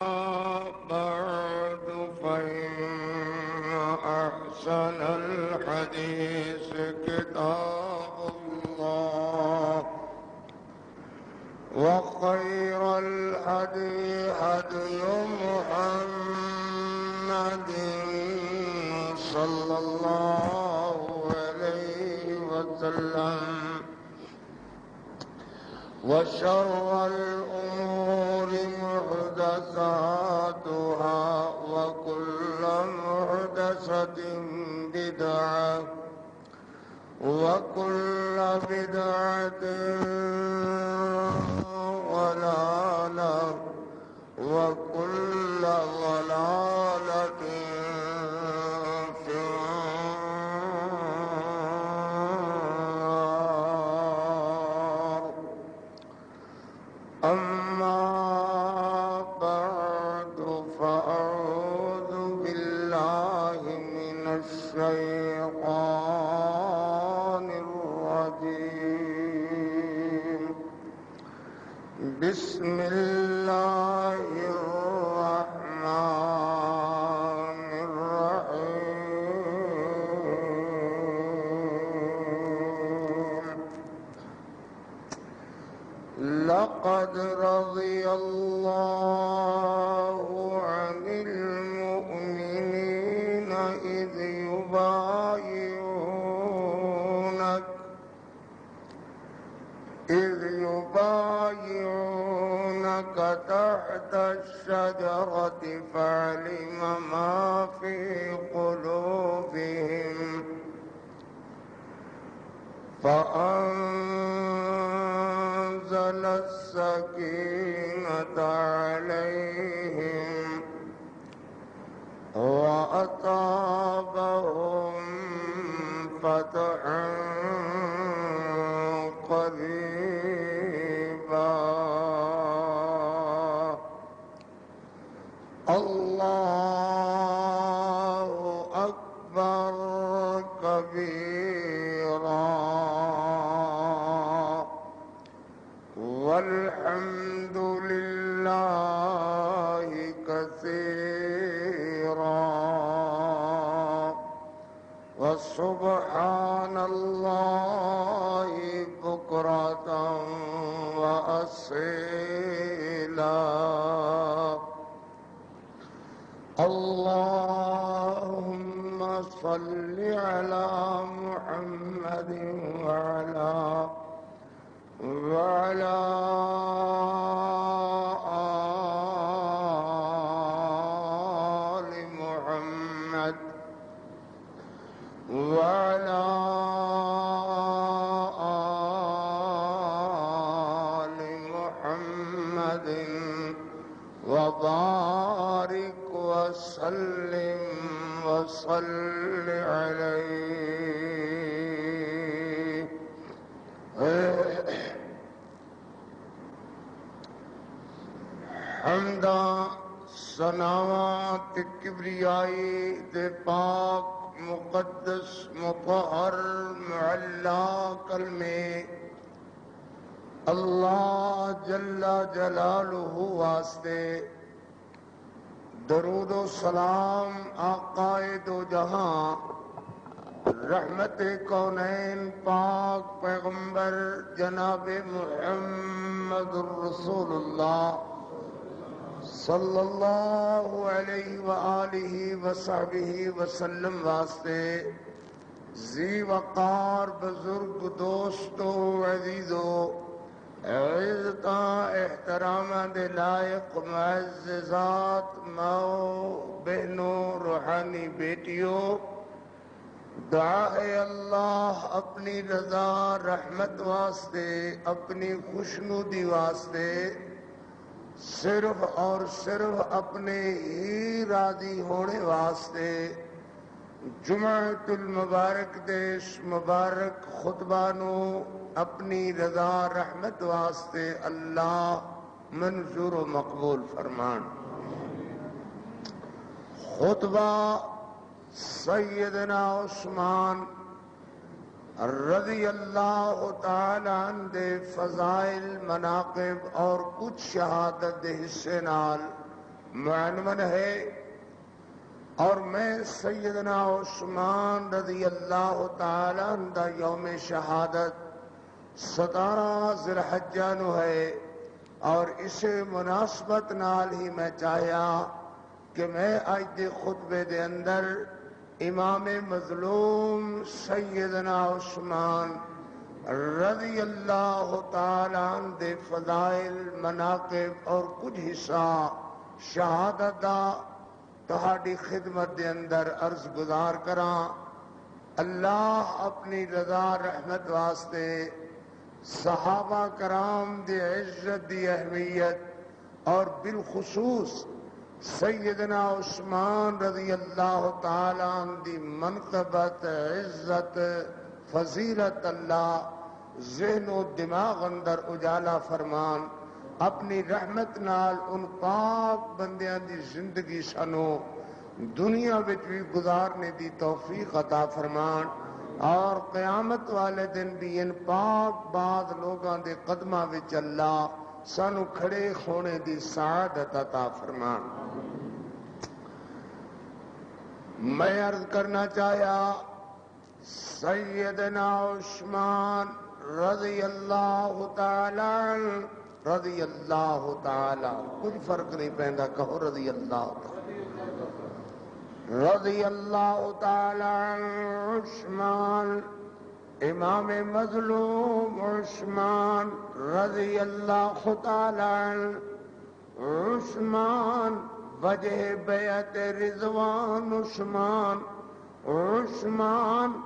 بعد فإن أحسن الحديث كتاب الله وخير الهدي هدي محمد صلى الله عليه وسلم وشر الأمور محدثاتها وكل محدثة بدعة وكل بدعة ضلالة وكل ضلالة في النار. أما بعد فأعوذ بالله من الشيطان الرجيم. بسم الله الرحمن الرحيم. لقد رضي الله عن المؤمنين إذ يبايعونك تحت الشجرة فعلم ما في قلوبهم فأنزل السكينة عليهم وأصابهم فتحا قريبا. الله أكبر كبيرا والحمد لله كثيرا وسبحان الله بكرة وأصيلا. اللهم صل على محمد وعلى آل محمد وعلى آل محمد وبارك وسلم وصل عليه. حمدا ثناوات کبریائی دے پاک مقدس مطہر معلا کلمے اللہ جل جلالہ واسطے درود و سلام آقائے دو جہاں رحمت کونین پاک پیغمبر جناب محمد الرسول اللہ صلی اللہ علیہ وآلہ وصحبہ وسلم واسطے ذی وقار بزرگ دوستو عزیزو عزتاں احترامہ دے لائق معززات ماؤ بہنوں روحانی بیٹیوں، دعا ہے اللہ اپنی رضا رحمت واسطے اپنی خوشنودی واسطے صرف اور صرف اپنے ہی راضی ہونے واسطے جمعۃ المبارک دیش مبارک خطبہ نو اپنی رضا رحمت واسطے اللہ منظور و مقبول فرمان. خطبہ سیدنا عثمان رضی اللہ تعالی عنہ دے فضائل مناقب اور کچھ شہادت دے حصے نال معنون ہے، اور میں سیدنا عثمان رضی اللہ تعالی عنہ یوم شہادت 17 ذی الحجہ نو ہے، اور اس مناسبت نال ہی میں چاہیا کہ میں آج دے خطبے دے اندر امام مظلوم سیدنا عثمان رضی اللہ تعالی عنہ دے فضائل، مناقب اور کچھ حصہ شہادت دا تہاڈی خدمت دے اندر عرض گزار کراں۔ اللہ اپنی رضا رحمت واسطے صحابہ کرام دی عزت دی اہمیت اور بالخصوص سیدنا عثمان رضی اللہ تعالی عنہ دی منقبت، عزت، فضیلت اللہ ذہن و دماغ اندر اجالا فرمان، اپنی رحمت نال ان پاک بندیاں دی زندگی سنو دنیا وچ بھی گزارنے دی توفیق عطا فرمان، اور قیامت والے دن بھی ان پاک بعد لوگاں دے قدماں وچ اللہ سانو کھڑے ہونے دی سعادت عطا فرمان۔ میں عرض کرنا چاہیا سیدنا عثمان رضی اللہ تعالی عنہ، رضی اللہ تعالی، کچھ فرق نہیں پہندا، کہو رضی اللہ تعالی، رضی اللہ تعالی عنہ عثمان، امام مظلوم عثمان رضی اللہ تعالی عنہ عثمان، وجہ بیعت رضوان عثمان، عثمان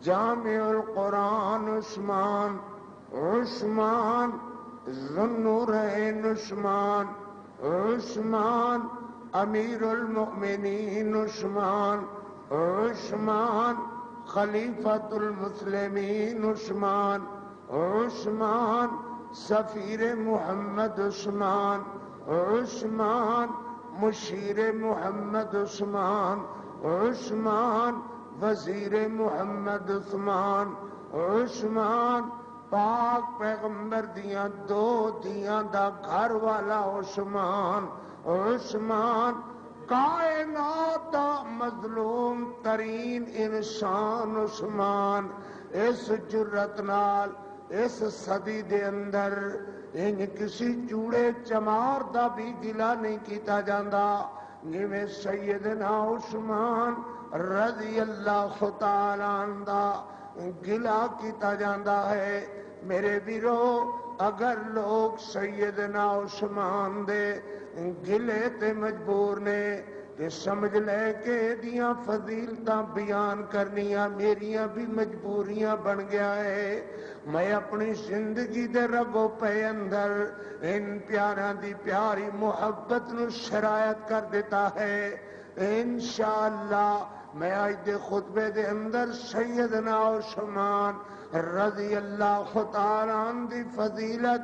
جامع القرآن عثمان، عثمان ذوالنورین عثمان، عثمان امیر المؤمنین عثمان، عثمان خلیفۃ المسلمین عثمان، عثمان سفیر محمد عثمان، عثمان مشیر محمد عثمان، عثمان وزیر محمد عثمان، عثمان پاک پیغمبر دیاں دو دیاں دا گھر والا عثمان، عثمان کائنات دا مظلوم ترین انسان عثمان، اس جرت نال اس صدی دے اندر ان کسی چوڑے چمار دا بھی گلہ نہیں کیتا جاندا جویں سیدنا عثمان رضی اللہ تعالی عنہ دا گلہ کیتا جاندا ہے۔ میرے ویرو، اگر لوگ سیدنا عثمان دے گلے تے مجبور نے کہ سمجھ لے کہ دیاں فضیلتاں بیان کرنیاں میریاں بھی مجبوریاں بن گیا ہے۔ میں اپنی زندگی دے رگو پے اندر ان پیاراں دی پیاری محبت نو شرائط کر دیتا ہے۔ انشاءاللہ میں آج دے خطبے دے اندر سیدنا عثمان رضی اللہ تعالی عنہ دی فضیلت،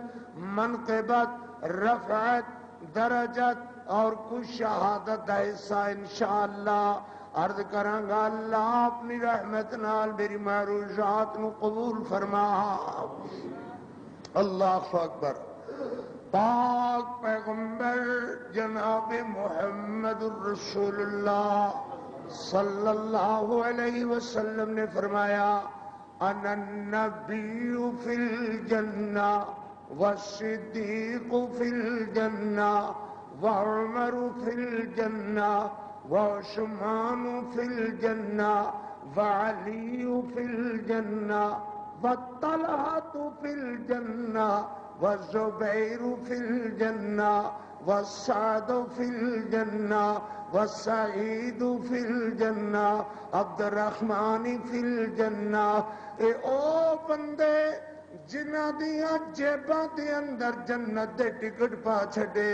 منقبت، رفعت، درجت اور کچھ شہادت دا حصہ انشاءاللہ عرض کراں گا۔ اللہ اپنی رحمت نال میری معروضات نو قبول فرما۔ اللہ اکبر۔ پاک پیغمبر جناب محمد الرسول اللہ صلی اللہ علیہ وسلم نے فرمایا، انا النبی فی الجنہ والصدیق فی الجنہ وعمر فی الجنہ وعثمان فی الجنہ وعلی فی الجنہ وطلحۃ فی الجنہ والزبیر فی الجنہ وسعد فی الجنہ وسعید فی الجنہ عبد الرحمن فی الجنہ۔ اے او بندے جنہ دیاں جیباں دے اندر جنت دے ٹکٹ پا چھڑے،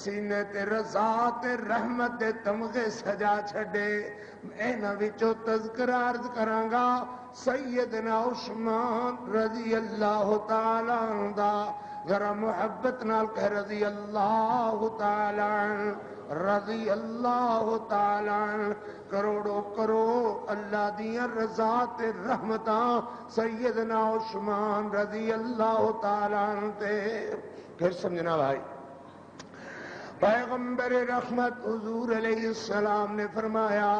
سینے تے رضا تے رحمت دے تمغے سجا چھڑے، اینا وچوں تذکرہ عرض کراں گا سیدنا عثمان رضی اللہ تعالی عنہ دا، ذرا محبت نال کہہ رضی اللہ تعالی عنہ، رضی اللہ تعالی عنہ۔ کروڑوں کروڑ اللہ دیاں رضا تے رحمتاں سیدنا عثمان رضی اللہ تعالی عنہ تے۔ پھر سمجھنا بھائی، پیغمبر رحمت حضور علیہ السلام نے فرمایا،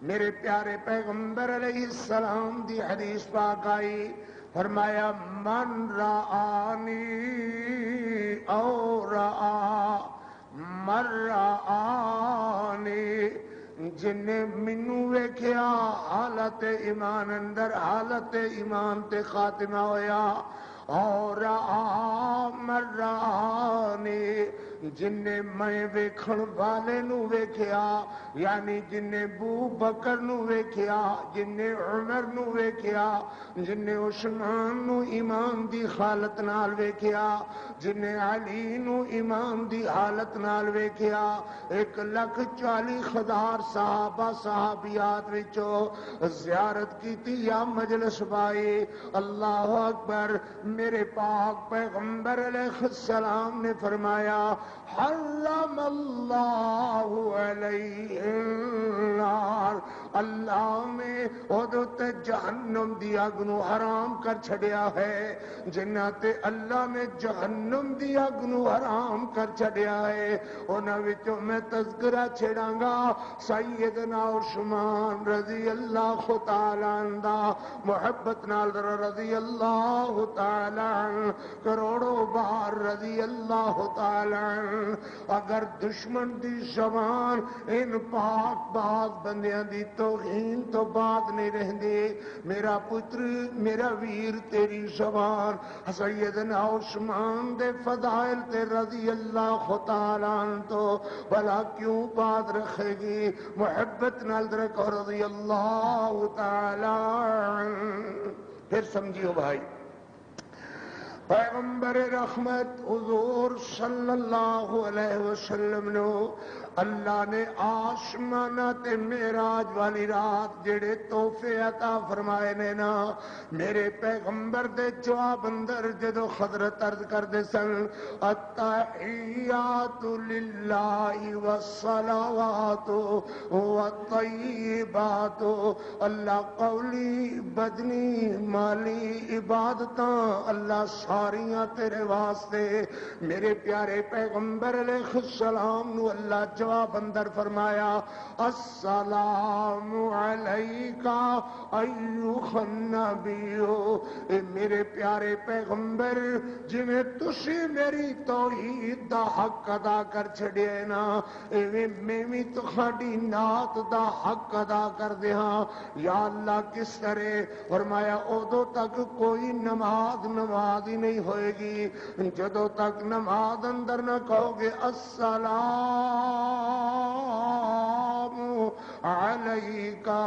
میرے پیارے پیغمبر علیہ السلام دی حدیث پاک آئی، فرمایا من رآنی او رآ من رآنی، جن نے مینو ویکھیا حالت ایمان اندر، حالت ایمان تے خاتمہ ہویا، اور من رآنی، جن نے میں ویکھن والے نو ویکھیا، یعنی جن نے ابو بکر نو ویکھیا، جن نے عمر نو ویکھیا، جن نے عثمان نو ایمان دی حالت نال ویکھیا، جن نے علی نو ایمان دی حالت نال ویکھیا، 1,40,000 صحابہ صحابیات وچوں زیارت کیتی یا مجلس پائی، اللہ اکبر۔ میرے پاک پیغمبر علیہ السلام نے فرمایا حرم اللہ علیہ النار، اللہ نے ادھت جہنم دی اگ نو حرام کر چھڑیا ہے، جنہ تے اللہ نے جہنم دی اگ نو حرام کر چھڑیا ہے، انہاں وچوں میں تذکرہ چھڑاں گا سیدنا عثمان رضی اللہ تعالی عنہ، محبت نال رضی اللہ تعالی عنہ، کروڑوں بار رضی اللہ تعالی عنہ۔ اگر دشمن دی زبان ان پاک باز بندیاں دی توہین تو بات نہیں رہندی، میرا پتر میرا ویر تیری زبان سیدنا عثمان دے فضائل تے رضی اللہ تعالی عنہ تو بھلا کیوں بات رکھے گی؟ محبت نال رکھو رضی اللہ تعالی عنہ۔ پھر سمجھیو بھائی، پیغمبر رحمت حضور صلی اللہ علیہ وسلم نو اللہ نے آسمانہ تے معراج والی رات جڑے تحفے عطا فرمائے نے نا، میرے پیغمبر دے جواب اندر جدو حضرت عرض کر دے سن التحیات للہ والصلوات والطیبات، اللہ قولی بدنی مالی عبادتاں اللہ ساریاں تیرے واسطے۔ میرے پیارے پیغمبر علیہ السلام نو اللہ جواب اندر فرمایا السلام علیکا ایھا النبی، اے میرے پیارے پیغمبر جویں تسی میری توحید دا حق ادا کر چھڑے نا، ایویں میں بھی تہاڈی نعت دا حق ادا کر دیاں۔ یا اللہ کس طرح؟ فرمایا ادو تک کوئی نماز ہی نہیں ہوئے گی جدو تک نماز اندر نہ کہو گے السلام علیکا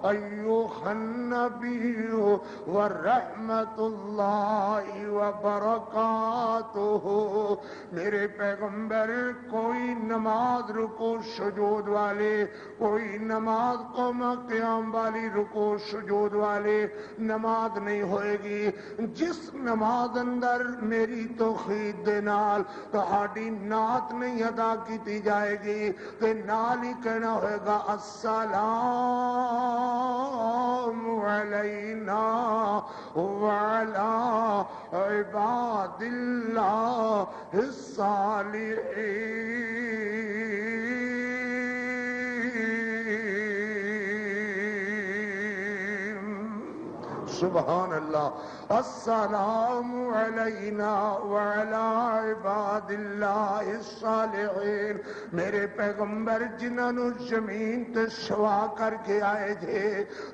ایھا النبی ورحمت اللہ وبرکاتہ۔ میرے پیغمبر کوئی نماز رکوع سجود والے، کوئی نماز قوم قیام والی رکوع سجود والے نماز نہیں ہوئے گی جس نماز اندر میری توحید دے نال تہاڈی نعت نہیں ادا کی جائے گی، تے نال ہی کہنا ہوئے گا السلام علینا وعلی عباد اللہ الصالحین۔ سبحان اللہ، السلام علینا وعلی عباد اللہ الصالحین۔ میرے پیغمبر جنہاں نو زمین تے سوا کر کے آئے جے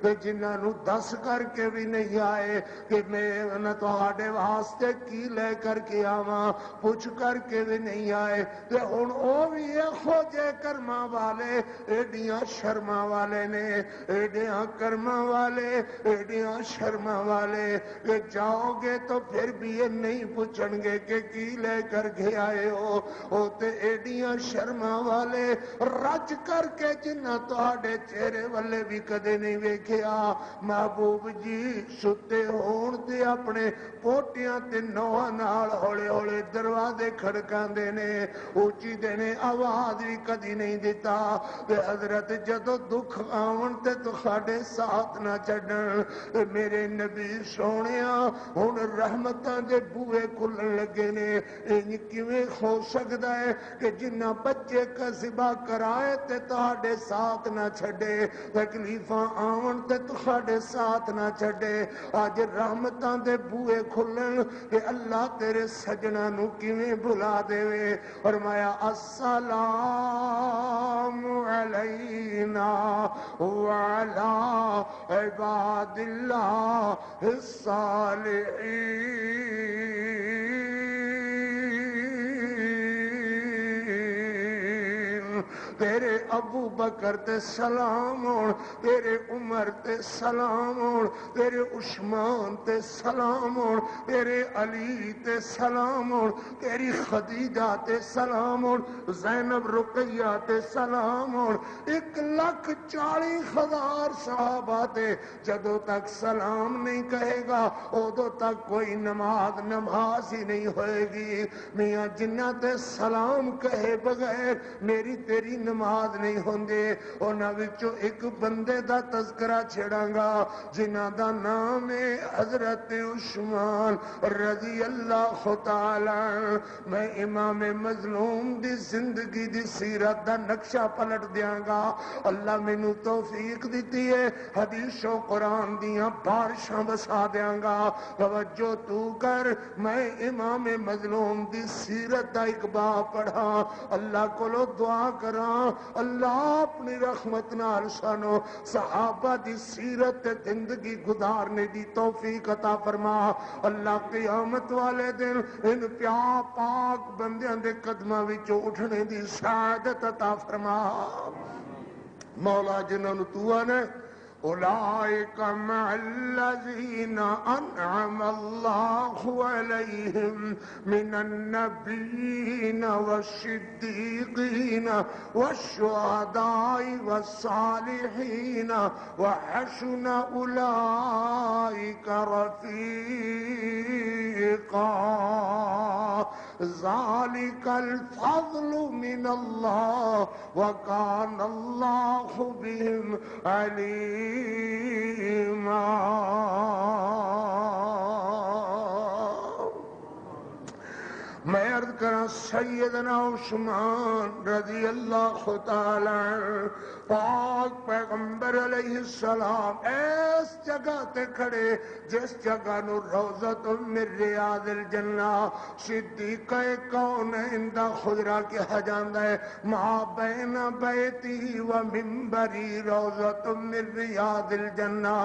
تے جنہاں نو دس کر کے بھی نہیں آئے کہ میں نہ تہاڈے واسطے کی لے کر کے آواں، پوچھ کر کے بھی نہیں آئے، تے ہن او بھی ایہو جے کرماں والے، ایڈیاں شرماں والے نے، ایڈیاں کرماں والے، ایڈیاں شرماں والے کہ جاؤ گے تو پھر بھی یہ نہیں پوچھن گے کہ کی لے کر کے آئے ہو، او تے ایڈیاں شرماں والے رج کر کے جنہ تہاڈے چہرے والے بھی کدے نہیں ویکھیا۔ محبوب جی ستے ہون تے اپنے پوٹیاں تے نوہاں نال ہولے ہولے دروازے کھڑکاندے نے، اونچی دینے آواز بھی کدی نہیں دیتا، تے حضرت جدو دکھ آون تے تہاڈے ساتھ نہ چھڈن، میرے میرے نبی سونیا ہن رحمتاں دے بوئے کھلن لگے نے انج کیویں ہو سکدا ہے کہ جنہ بچے کا ذبح کرائے تے تہاڈے ساتھ نہ چھڈے تکلیفاں آون تے تہاڈے ساتھ نہ چھڈے اج رحمتاں دے بوئے کھلن کہ اللہ تیرے سجنا نو کیویں بھلا دے فرمایا السلام علینا وعلی عباد اللہ الصالحین تیرے ابو بکر تے سلام ہون تیرے عمر تے سلام ہون تیرے عثمان تے سلام ہون تیرے علی تے سلام ہون تیری خدیجہ تے سلام ہون زینب رقیہ تے سلام ہون 1,40,000 صحابہ تے جدوں تک سلام نہیں کہے گا ادو تک کوئی نماز ہی نہیں ہوئے گی میاں جنہ تے سلام کہے بغیر میری تیری نماز نہیں ہوندے انہاں وچوں ایک بندے دا تذکرہ چھڑاں گا جنہ دا نام ہے حضرت عثمان رضی اللہ تعالی میں امام مظلوم دی زندگی دی سیرت دا نقشہ پلٹ دیاں گا اللہ مینوں توفیق دتی ہے حدیث و قرآن دیاں بارشاں بسا دیاں گا توجہ تو کر میں امام مظلوم دی سیرت دا ایک باب پڑھا اللہ کولو دعا کراں اللہ اپنی رحمت نال سانو صحابہ دی سیرت زندگی گزارنے دی توفیق عطا فرما اللہ قیامت والے دن ان پیار پاک بندیاں دے قدماں وچوں اٹھنے دی سعادت عطا فرما مولا جنہاں نوں تو نے اولئک مع الذین انعم اللہ علیہم من النبیین والصدیقین والشہداء والصالحین وحسن اولئک رفیقا ذالک الفضل من اللہ وکان اللہ بهم علیما میں عرض کرا سیدنا عثمان رضی اللہ تعالی پاک پیغمبر علیہ السلام اس جگہ تے کھڑے جس جگہ نو روضۃ من ریاض الجنہ صدیقہ کونین دا خضرہ کہا جاندا ہے ما بین بیتی و منبری روضۃ من ریاض الجنہ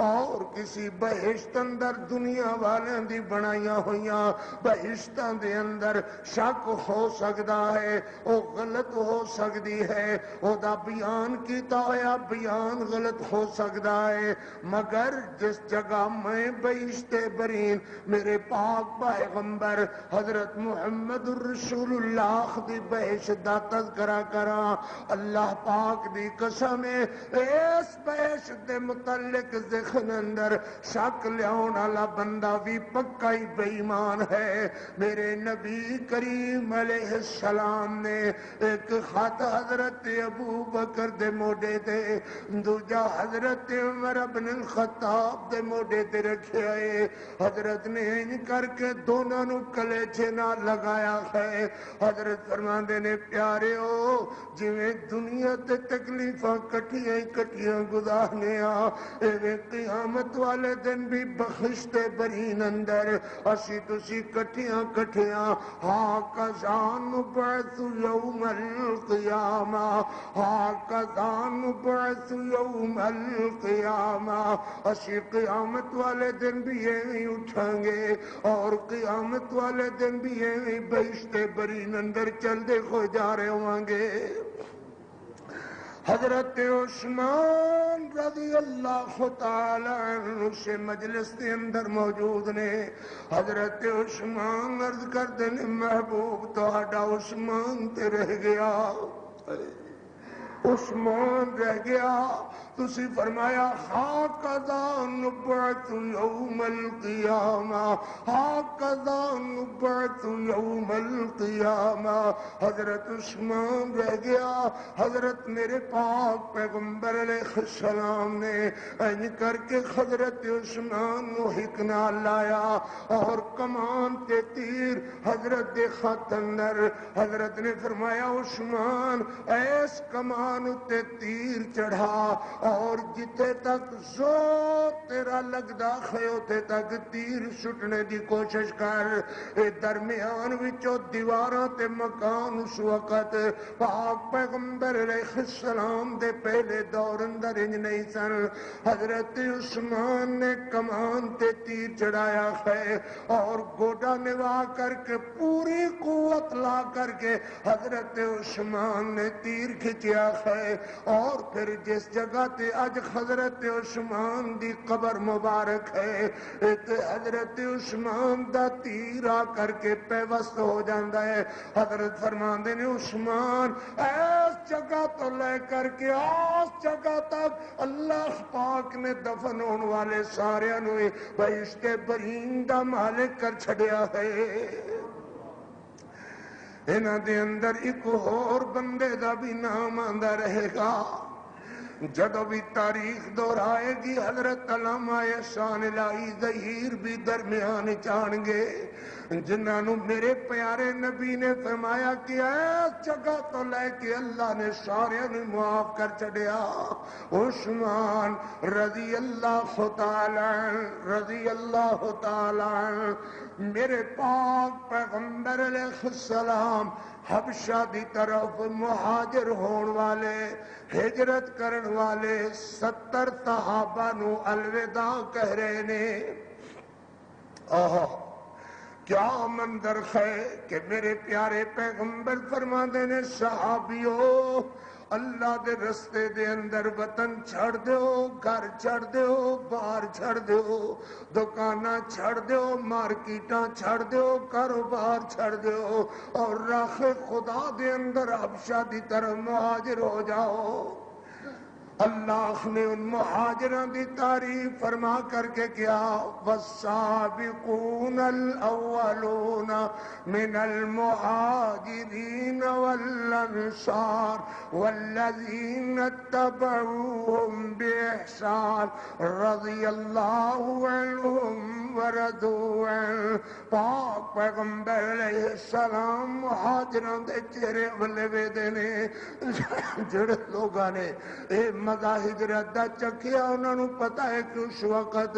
اور کسی بہشت اندر دنیا والے دی بنائیاں ہویاں بہشتاں دے اندر شک ہو سکتا ہے او غلط ہو سکتی ہے او دا بیان کیتا ہوا بیان غلط ہو سکتا ہے مگر جس جگہ میں بہشت برین میرے پاک پیغمبر حضرت محمد رسول اللہ دی بہشت دا تذکرہ کرا اللہ پاک دی قسم ہے اس بہشت دے متعلق ذہن اندر شک لیاون والا بندہ بھی پکا ہی بے ایمان ہے میرے نبی کریم علیہ السلام نے ایک خط حضرت ابو بکر دے موڈے تے دوجا حضرت عمر بن الخطاب دے موڈے تے رکھے آئے حضرت نے ان کر کے دونوں نو کلیچے نہ لگایا ہے حضرت فرماندے نے پیارے ہو جویں دنیا تے تکلیفاں کٹیاں گزارنے ایویں قیامت والے دن بھی بخشت برین اندر اسی تسی کٹیاں هكذا نبعث يوم القيامة هكذا نبعث يوم القيامة اسی قیامت والے دن بھی یہی اٹھیں گے اور قیامت والے دن بھی یہی بہشت برین اندر چل دے ہو جا رہے ہوں گے حضرت عثمان رضی اللہ تعالی عنہ سے مجلس کے اندر موجود نے حضرت عثمان عرض کرتے ہیں محبوب تہاڈا عثمان تے رہ گیا عثمان رہ گیا. تسی فرمایا ہاکذا نبعث یوم القیامہ، ہاکذا نبعث یوم القیامہ. حضرت عثمان رہ گیا. حضرت میرے پاک پیغمبر علیہ السلام نے این کر کے حضرت عثمان نو ہکنا لایا اور کمان تے تیر حضرت دے خط اندر. حضرت نے فرمایا عثمان ایس کمان تے تیر چڑھا اور جتے تک زور تیرا لگدا ہے اوتے تک تیر سٹنے دی کوشش کر. اے درمیان وچوں دیواراں تے مکان اس وقت پاک پیغمبر علیہ السلام دے پہلے دور اندر انج نہیں سن. حضرت عثمان نے کمان تے تیر چڑھایا ہے اور گوڈا نوا کر کے پوری قوت لا کر کے حضرت عثمان نے تیر کھچیا ہے. اور پھر جس جگہ تے اج حضرت عثمان دی قبر مبارک ہے تے حضرت عثمان دا تیر آ کر کے پیوست ہو جاندہ ہے. حضرت فرماندے نے عثمان اس جگہ تو لے کر کے اس جگہ تک اللہ پاک نے دفن ہونے والے سارے انوے بہشت برین دا مالک کر چھڑیا ہے. انہاں دے اندر ایک اور بندے دا بھی نام آندہ رہے گا. جدو بھی تاریخ دہرائے گی حضرت علامہ احسان الہی ظہیر بھی درمیان چان گے جنہوں میرے پیارے نبی نے فرمایا کہ ایس جگہ تو لے کے اللہ نے سارے نے معاف کر چڑیا. عثمان رضی اللہ تعالی میرے پاک پیغمبر علیہ السلام حبشہ دی طرف مہاجر ہون والے ہجرت کرن والے 70 صحابہ نو الوداع کہہ رہے نے. کیا منظر ہے کہ میرے پیارے پیغمبر فرماندے نے صحابیو اللہ دے رستے دے اندر وطن چھڑ دیو، گھر چھڑ دیو، بار چھڑ دیو، دکانہ چھڑ دیو، مارکیٹاں چھڑ دیو، کاروبار چھڑ دیو اور راہ خدا دے اندر حبشہ دی طرف مہاجر ہو جاؤ. اللہ نے ان مہاجران دی تعریف فرما کر کے کیا والسابقون الاولون من المہاجرین والانصار والذین اتبعوهم باحسان رضی اللہ عنہم ورضوا عنہ. پاک پیغمبر علیہ السلام مہاجران دے چہرے والے ویدے نے جڑے لوگاں نے مزہ ہجرت دا چکیا انہوں نے پتا ہے کہ اس وقت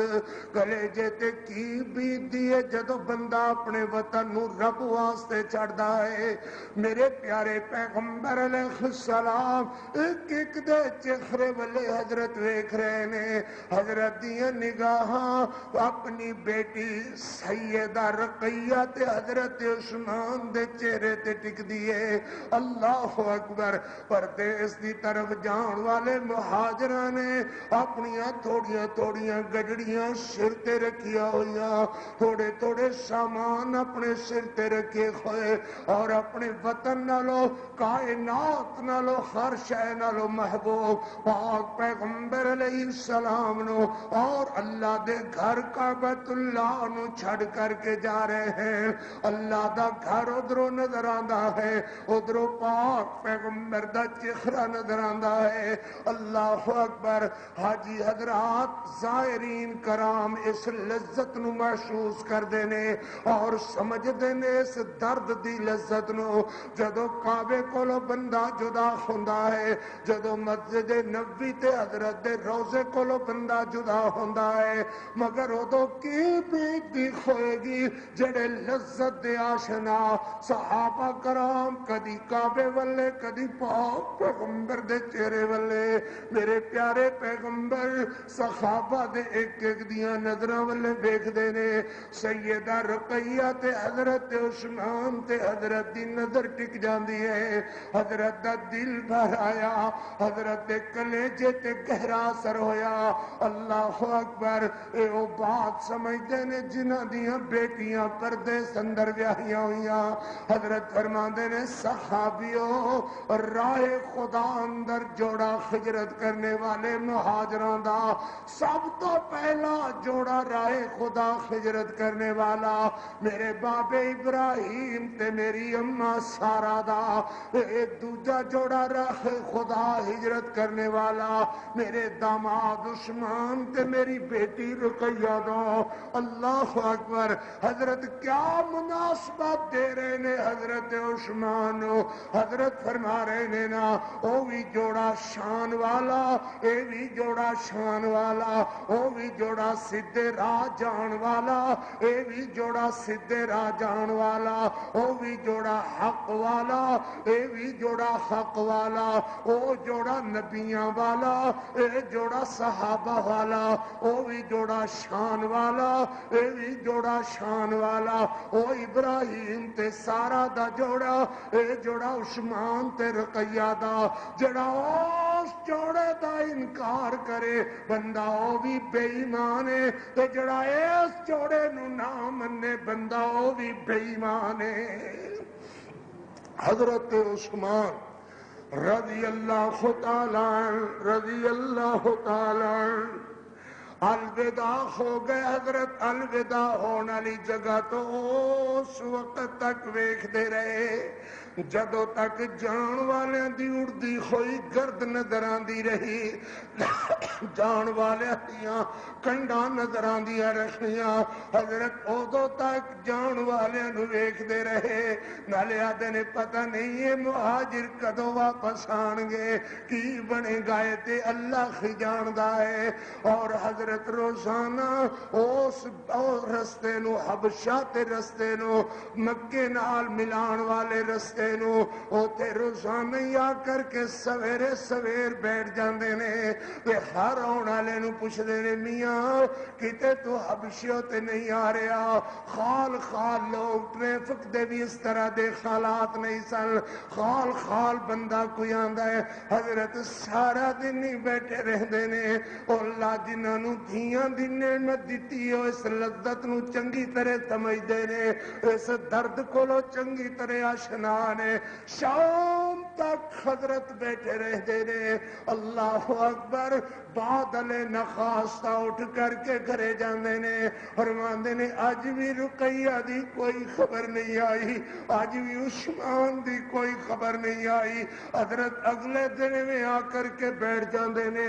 کلیجے تے کی بیت دیئے جدو بندہ اپنے وطن نو رب واسطے چڑھدا ہے. میرے پیارے پیغمبر علیہ السلام ایک ایک دے چہرے والے حضرت ویکھ رہے نے. حضرت دیاں نگاہاں اپنی بیٹی سیدہ رقیہ تے حضرت عثمان دے چہرے تے ٹک دیئے. اللہ اکبر. پردیس دی طرف جان والے مہاجران نے اپنیاں تھوڑیاں تھوڑیاں گجڑیاں سر تے رکھیا ہوئیاں، تھوڑے تھوڑے سامان اپنے سر تے رکھے ہوئے اور اپنے وطن نالو کائنات نالو ہر شے نالو محبوب پاک پیغمبر علیہ السلام نو اور اللہ دے گھر کعبۃ اللہ نو چھڑ کر کے جا رہے ہیں. اللہ دا گھر ادھروں نظر آندا ہے، ادھروں پاک پیغمبر دا چہرہ نظر آندا ہے. اللہ اکبر. حاجی حضرات زائرین کرام اس لذت نو محسوس کر دینے اور سمجھ دینے اس درد دی لذت نو جدو کعبے کولو بندہ جدا ہوندا ہے، جدو مسجد نبوی تے حضرت دے روزے کولو بندہ جدا ہوندا ہے. مگر ادو کی بیتی ہوئے گی جڑے لذت دے آشنا صحابہ کرام کدی کعبے والے کدی پاک پیغمبر دے چہرے والے میرے پیارے پیغمبر صحابہ دے ایک ایک دیاں نظراں والے ویکھدے نے سیدہ رقیہ تے حضرت عثمان تے حضرت دی نظر ٹک جاندی ہے حضرت دا دل بھر آیا حضرت دے کلیجے تے گہرا اثر ہویا اللہ اکبر اے او بات سمجھدے نے جنہاں دیاں بیٹیاں پردے سندر ویاہیاں ہوئیاں حضرت فرماندے نے صحابیوں راہ خدا اندر جوڑا ہجرت کرنے والے مہاجران دا سب تو پہلا جوڑا راہ خدا ہجرت کرنے والا میرے باب ابراہیم تے میری اماں سارا دا اے دوجا جوڑا راہ خدا ہجرت کرنے والا میرے داماد عثمان تے میری بیٹی رقیہ دا اللہ اکبر حضرت کیا مناسبت دے رہے نے حضرت عثمان حضرت فرما رہے نے نا او بھی جوڑا شان والا اے بھی جوڑا شان والا او بھی جوڑا سدھے راہ جان والا اے بھی جوڑا سدھے راہ جان والا او بھی جوڑا حق والا اے بھی جوڑا حق والا او جوڑا نبیاں والا اے جوڑا صحابہ والا او بھی جوڑا شان والا اے بھی جوڑا شان والا او ابراہیم تے سارا دا جوڑا اے جوڑا عثمان تے رقیہ دا جڑا اس جوڑے دا انکار کرے بندہ او بھی بے ایمان ہے تے جڑا اس جوڑے نو نہ منے بندہ او بھی بے ایمان ہے حضرت عثمان رضی اللہ تعالی الوداع ہو گئے حضرت الوداع ہونے والی جگہ تو اس وقت تک ویکھدے رہے جدوں تک جان والیاں دی اڑدی ہوئی گرد نظر آندی رہی جان والیاں دیاں کنڈاں نظر آندیاں رہیاں حضرت ادوں تک جان والیاں نو ویکھدے رہے نالے آدھے نے پتہ نہیں یہ مہاجر کدوں واپس آن گے کی بنے گائے تے اللہ ہی جاندا ہے اور حضرت روزانہ اس رستے نو حبشہ تے رستے نو مکے نال ملان والے رستے نو اوتے روزانہ ہی آ کر کے سویرے سویر بیٹھ جاندے نے تے ہر آن والے نو پوچھدے نے میاں کتے تو حبشیوں تے نہیں آ رہا خال خال لوگ ٹریفک دے بھی اس طرح دے خالات نہیں سن خال خال بندہ کوئی آندا ہے حضرت سارا دن ہی بیٹھے رہندے نے اللہ جنہاں نو دھیاں دی نعمت دتی ہو اس لذت نو چنگی طرح سمجھدے نے اس درد کولو چنگی طرح آشنا نے شام تک حضرت بیٹھے رہتے نے اللہ اکبر بادل نخواستہ اٹھ کر کے گھرے جاندے نے فرماندے نے اج بھی رقیہ دی کوئی خبر نہیں آئی اج بھی عثمان دی کوئی خبر نہیں آئی حضرت اگلے دن میں آ کر کے بیٹھ جاندے نے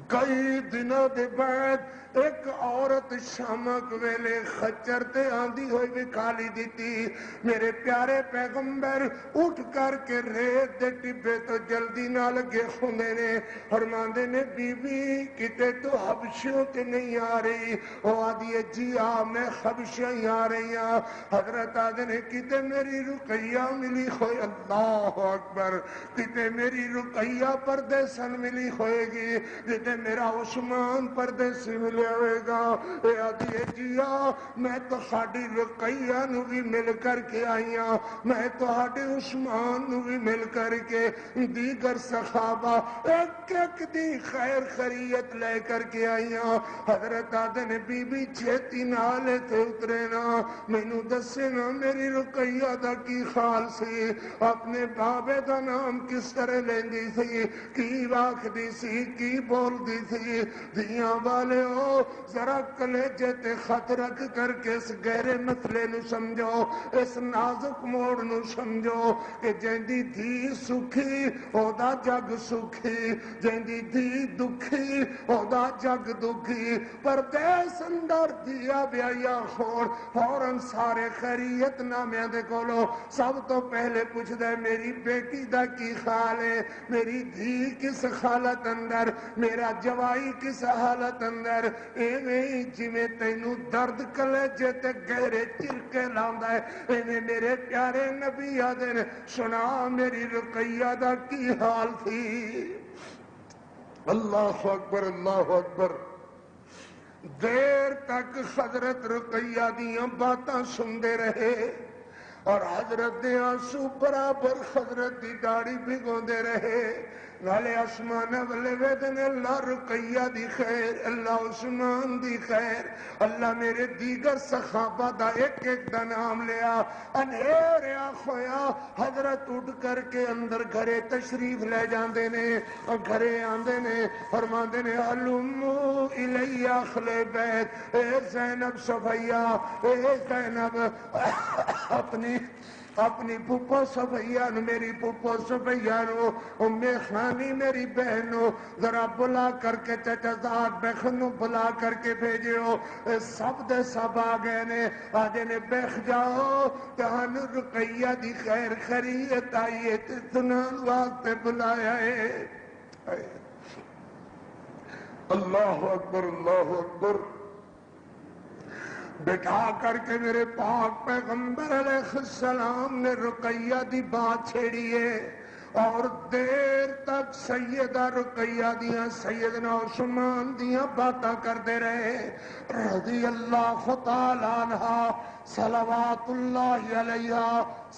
کئی دنوں دے بعد ایک عورت شامک ویلے خچر تے آندی ہوئی بھی کھالی دیتی میرے پیارے پیغمبر اٹھ کر کے ریت دے ٹبے تو جلدی نہ لگے ہوندے نے فرماندے نے بی بی کتے تو حبشیوں تے نہیں آ رہی وہ آدھی جی میں حبشیوں ہی آ رہی ہاں حضرت آدھے نے کتے میری رقیہ ملی ہوئی اللہ اکبر کتے میری رقیہ پردیسن ملی ہوئے گی کتے میرا عثمان پردیسی ملے ہوئے گا اے آدھی جیا میں تو ہاڑی رقیہ نو بھی مل کر کے آئیاں میں تو ہاڑی عثمان نو بھی مل کر کے دیگر صحابہ ایک ایک دی خیر خریت لے کر کے آئیاں حضرت آدھن بی بی چھیتی نالے تے اترے نا میں نو دسے نا میری رقیہ دا کی خال سی اپنے بابے دا نام کس طرح لین دی سی کی واقع دی سی کی بول دی سی دیاں والے ہو ذرا کلیجے تے خط رکھ کر کے اس گہرے مسئلے نو سمجھو اس نازک موڑ نو سمجھو کہ جیندی دھی سکھی او دا جگ سکھی جیندی دھی دکھی او دا جگ دکھی پردیس اندر دیا بیایا خون فوراں سارے خیریت نامے دے کولو سب تو پہلے پوچھ دے میری بیٹی دا کی خال ہے میری دھی کس حالت اندر میرا جوائی کس حالت اندر ایویں جویں تینوں درد کلیجے تے گہرے چرکے لاندا ہے ایویں میرے پیارے نبی آدھے نے سنا میری رقیہ دا کی حال تھی۔ اللہ اکبر اللہ اکبر۔ دیر تک حضرت رقیہ دیاں باتاں سندے رہے اور حضرت دے آنسو برابر حضرت دی داڑھی بھگوندے رہے۔ نالے آسمان والے ویدن اللہ رقیہ دی خیر، اللہ عثمان دی خیر، اللہ میرے دیگر صحابہ دا ایک ایک دا نام لیا۔ انہیریا خویا حضرت اٹھ کر کے اندر گھرے تشریف لے جاندے نے اور گھرے آندے نے فرماندے نے علمو الیہ اخل بیت، اے زینب صفیہ، اے زینب اپنی پھپھو صفیہ نو، میری پھپھو صفیہ نو، ام خانی میری بہن نو ذرا بلا کر کے چچا زاد بہن نو بلا کر کے بھیجو۔ سب دے سب آ گئے نے، آجے نے بیٹھ جاؤ تہن رقیہ دی خیر خیریت آئیے تے سنان واسطے بلایا ہے۔ اللہ اکبر اللہ اکبر۔ بٹھا کر کے میرے پاک پیغمبر علیہ السلام نے رقیہ دی بات چھیڑی ہے اور دیر تک سیدہ رقیہ دیاں سیدنا عثمان دیاں باتاں کر دے رہے رضی اللہ تعالیٰ عنہ صلوات اللہ علیہ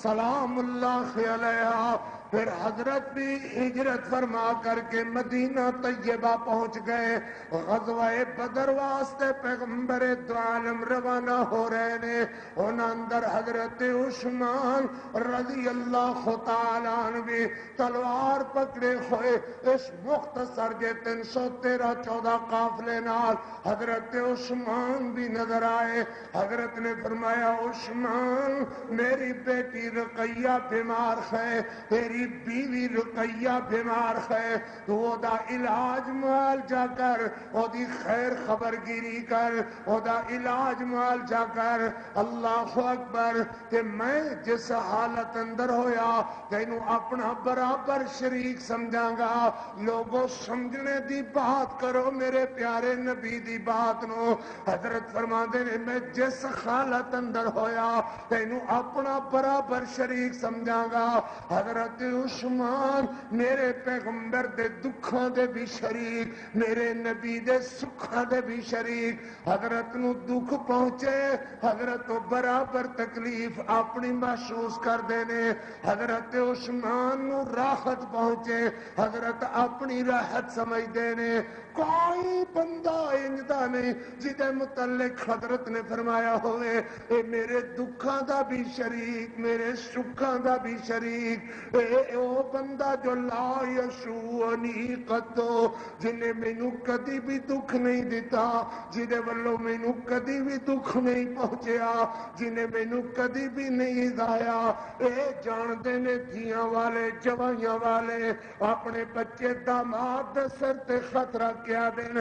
سلام اللہ علیہ۔ پھر حضرت بھی ہجرت فرما کر کے مدینہ طیبہ پہنچ گئے۔ غزوہ بدر واسطے پیغمبر دو عالم روانہ ہو رہے نے، ان اندر حضرت عثمان رضی اللہ تعالیٰ عنہ بھی تلوار پکڑے ہوئے اس مختصر جے 313-14 قافلے نال حضرت عثمان بھی نظر آئے۔ حضرت نے فرمایا عثمان میری بیٹی رقیہ بیمار ہے، تیری بیوی رقیہ بیمار ہے، تو دا علاج مال جا کر او دی خیر خبر گیری کر، او دا علاج مال جا کر۔ اللہ اکبر۔ کہ میں جس حالت اندر ہویا تینوں اپنا برابر شریک سمجھاں گا، لوگوں سمجھنے دی بات کرو میرے پیارے نبی دی بات نو۔ حضرت فرماندے نے میں جس حالت اندر ہویا تینوں اپنا برابر شریک سمجھاں گا۔ حضرت عثمان میرے پیغمبر دے دکھاں دے بھی شریک، میرے نبی دے سکھاں دے بھی شریک۔ حضرت نو دکھ پہنچے حضرت برابر تکلیف اپنی محسوس کر دینے، حضرت عثمان نو راحت پہنچے حضرت اپنی راحت سمجھ دینے۔ کوئی بندہ انجدہ نہیں جدے متعلق حضرت نے فرمایا ہوئے اے میرے دکھاں دا بھی شریک، میرے سکھاں دا بھی شریک، اے او بندہ جو لا یسوعنی قطو، جنہیں مینوں کدی بھی دکھ نہیں دیتا، جدے والوں مینوں کدی بھی دکھ نہیں پہنچیا، جنہیں مینوں کدی بھی نہیں دایا۔ اے جاندے نے دھیاں والے جوائیاں والے اپنے بچے داماد دے سر تے خطرہ کیا دین۔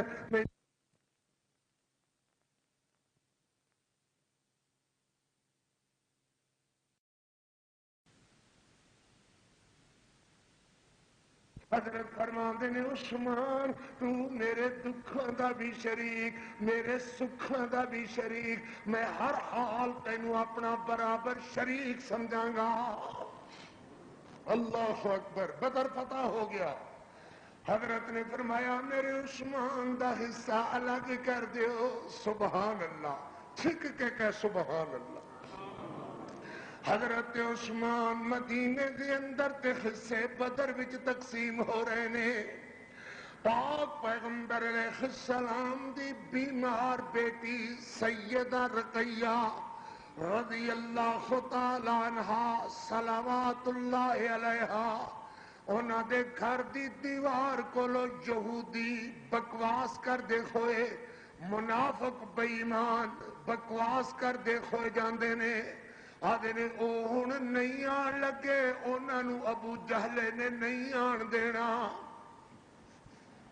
حضرت فرماندے نے عثمان تو میرے دکھاں دا بھی شریک، میرے سکھاں دا بھی شریک، میں ہر حال تینوں اپنا برابر شریک سمجھاں گا۔ اللہ اکبر۔ بدر فتح ہو گیا۔ حضرت نے فرمایا میرے عثمان دا حصہ الگ کر دیو۔ سبحان اللہ، ٹھیک کے کہ سبحان اللہ۔ حضرت عثمان مدینے دے اندر تے حصے بدر وچ تقسیم ہو رہے نے۔ پاک پیغمبر علیہ السلام دی بیمار بیٹی سیدہ رقیہ رضی اللہ تعالی عنہا صلوات اللہ علیہا، انہاں دے گھر دی دیوار کولو یہودی بکواس کر دے ہوئے، منافق بے ایمان بکواس کر دے ہوئے جاندے نے۔ آدھے نے او ہن نہیں آن لگے، انہاں نو ابو جہل نے نہیں آن دینا۔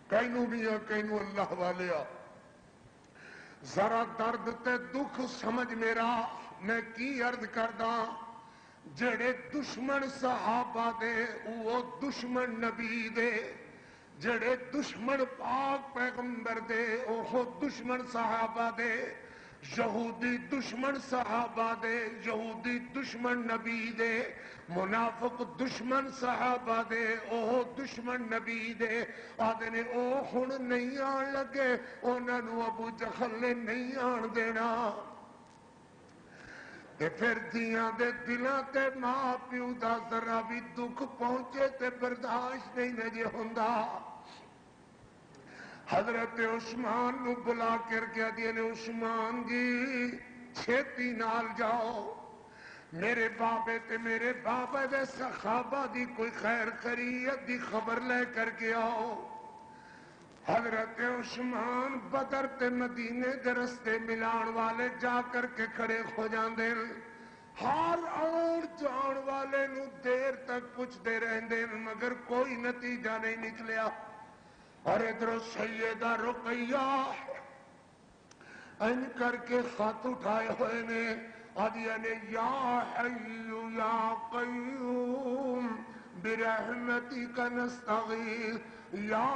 کینوں میاں کینوں اللہ والیا، ذرا درد تے دکھ سمجھ میرا، میں کی عرض کردہ جڑے دشمن صحابہ دے وہ دشمن نبی دے، جڑے دشمن پاک پیغمبر دے اوہ دشمن صحابہ دے، یہودی دشمن صحابہ دے، یہودی دشمن نبی دے، منافق دشمن صحابہ دے، اوہ دشمن نبی دے، آدھے نے اوہ ہن نہیں آن لگے، انہاں نو ابو جہل نے نہیں آن دینا۔ تے پھر دیاں دے دلاں تے ماں پیو دا ذرا بھی دکھ پہنچے تے برداشت نہیں نجے ہوندا۔ حضرت عثمان نو بلا کر کیا دیا نے عثمان جی چھیتی نال جاؤ، میرے بابے تے میرے بابا دے صحابہ دی کوئی خیر خیریت دی خبر لے کر کے آؤ۔ حضرت عثمان بدر تے مدینے دے رستے ملان والے جا کر کے کھڑے ہو جاندے، ہر آن جان والے نو دیر تک پوچھتے رہندے مگر کوئی نتیجہ نہیں نکلیا۔ اور ادھر سیدہ رقیہ ان کر کے خط اٹھائے ہوئے نے، آدیا نے یا حی یا قیوم برحمتک نستغیث، یا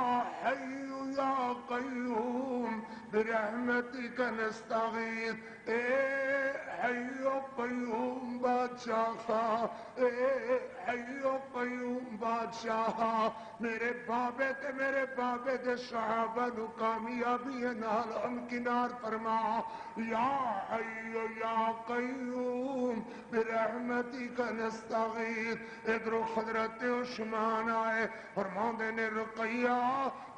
حی یا قیوم برحمتک نستغیث، اے حی و قیوم بادشاہ، اے حی و قیوم بادشاہ، میرے بابے تے میرے بابے دے صحابہ نو کامیابی نال امکنار فرما، یا حی یا قیوم برحمتک نستغیث۔ ادھر حضرت عثمان آئے فرماندے نے رقیہ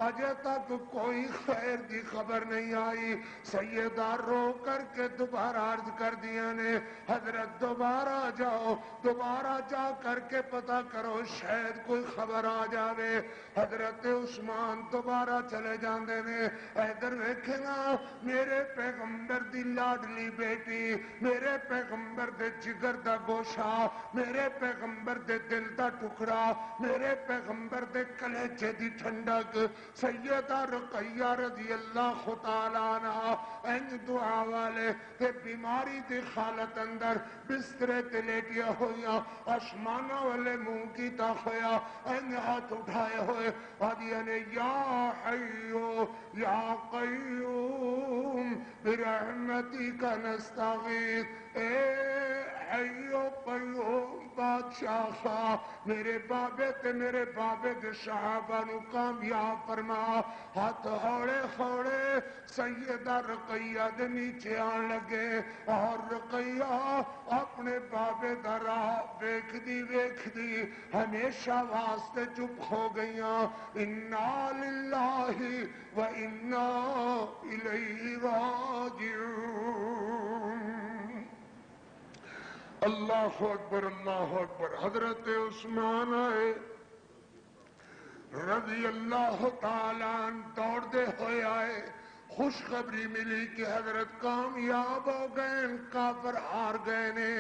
اجے تک کوئی خیر دی خبر نہیں آئی۔ سیدہ رو کر کے دوبارہ عرض کر دیا نے حضرت دوبارہ جاؤ، دوبارہ جا کر کے پتہ کرو شاید کوئی خبر آ جاوے۔ حضرت عثمان دوبارہ چلے جاندے نے، ادھر ویکھے نا میرے پیغمبر دی لاڈلی بیٹی، میرے پیغمبر دے جگر دا گوشہ، میرے پیغمبر دے دل دا ٹکڑا، میرے پیغمبر دے کلیجے دی ٹھنڈک سیدہ رقیہ رضی اللہ تعالیٰ عنہ انج دعا والے تے بیماری دی حالت اندر بسترے تے لیٹیا ہویا، آسمانہ والے منہ کیتا ہویا، انج ہاتھ اٹھائے ہوئے آدیا نے یا حیو یا قیوم برحمتک نستغیث، اے حیو قیوم بادشاہ میرے بابے تے میرے بابے دے صحابہ نو کامیاب فرما۔ ہاتھ ہوڑے ہوڑے سیدہ رقیہ دے نیچے آن لگے اور رقیہ اپنے بابے دا راہ ویکھ دی ہمیشہ واسطے چپ ہو گئیاں۔ انا للہ و انا الیہ راجعون۔ اللہ اکبر اللہ اکبر۔ حضرت عثمان آئے رضی اللہ تعالیٰ عنہ دوڑ دے ہوئے آئے، خوشخبری ملی کہ حضرت کامیاب ہو گئے، کافر ہار گئے نے،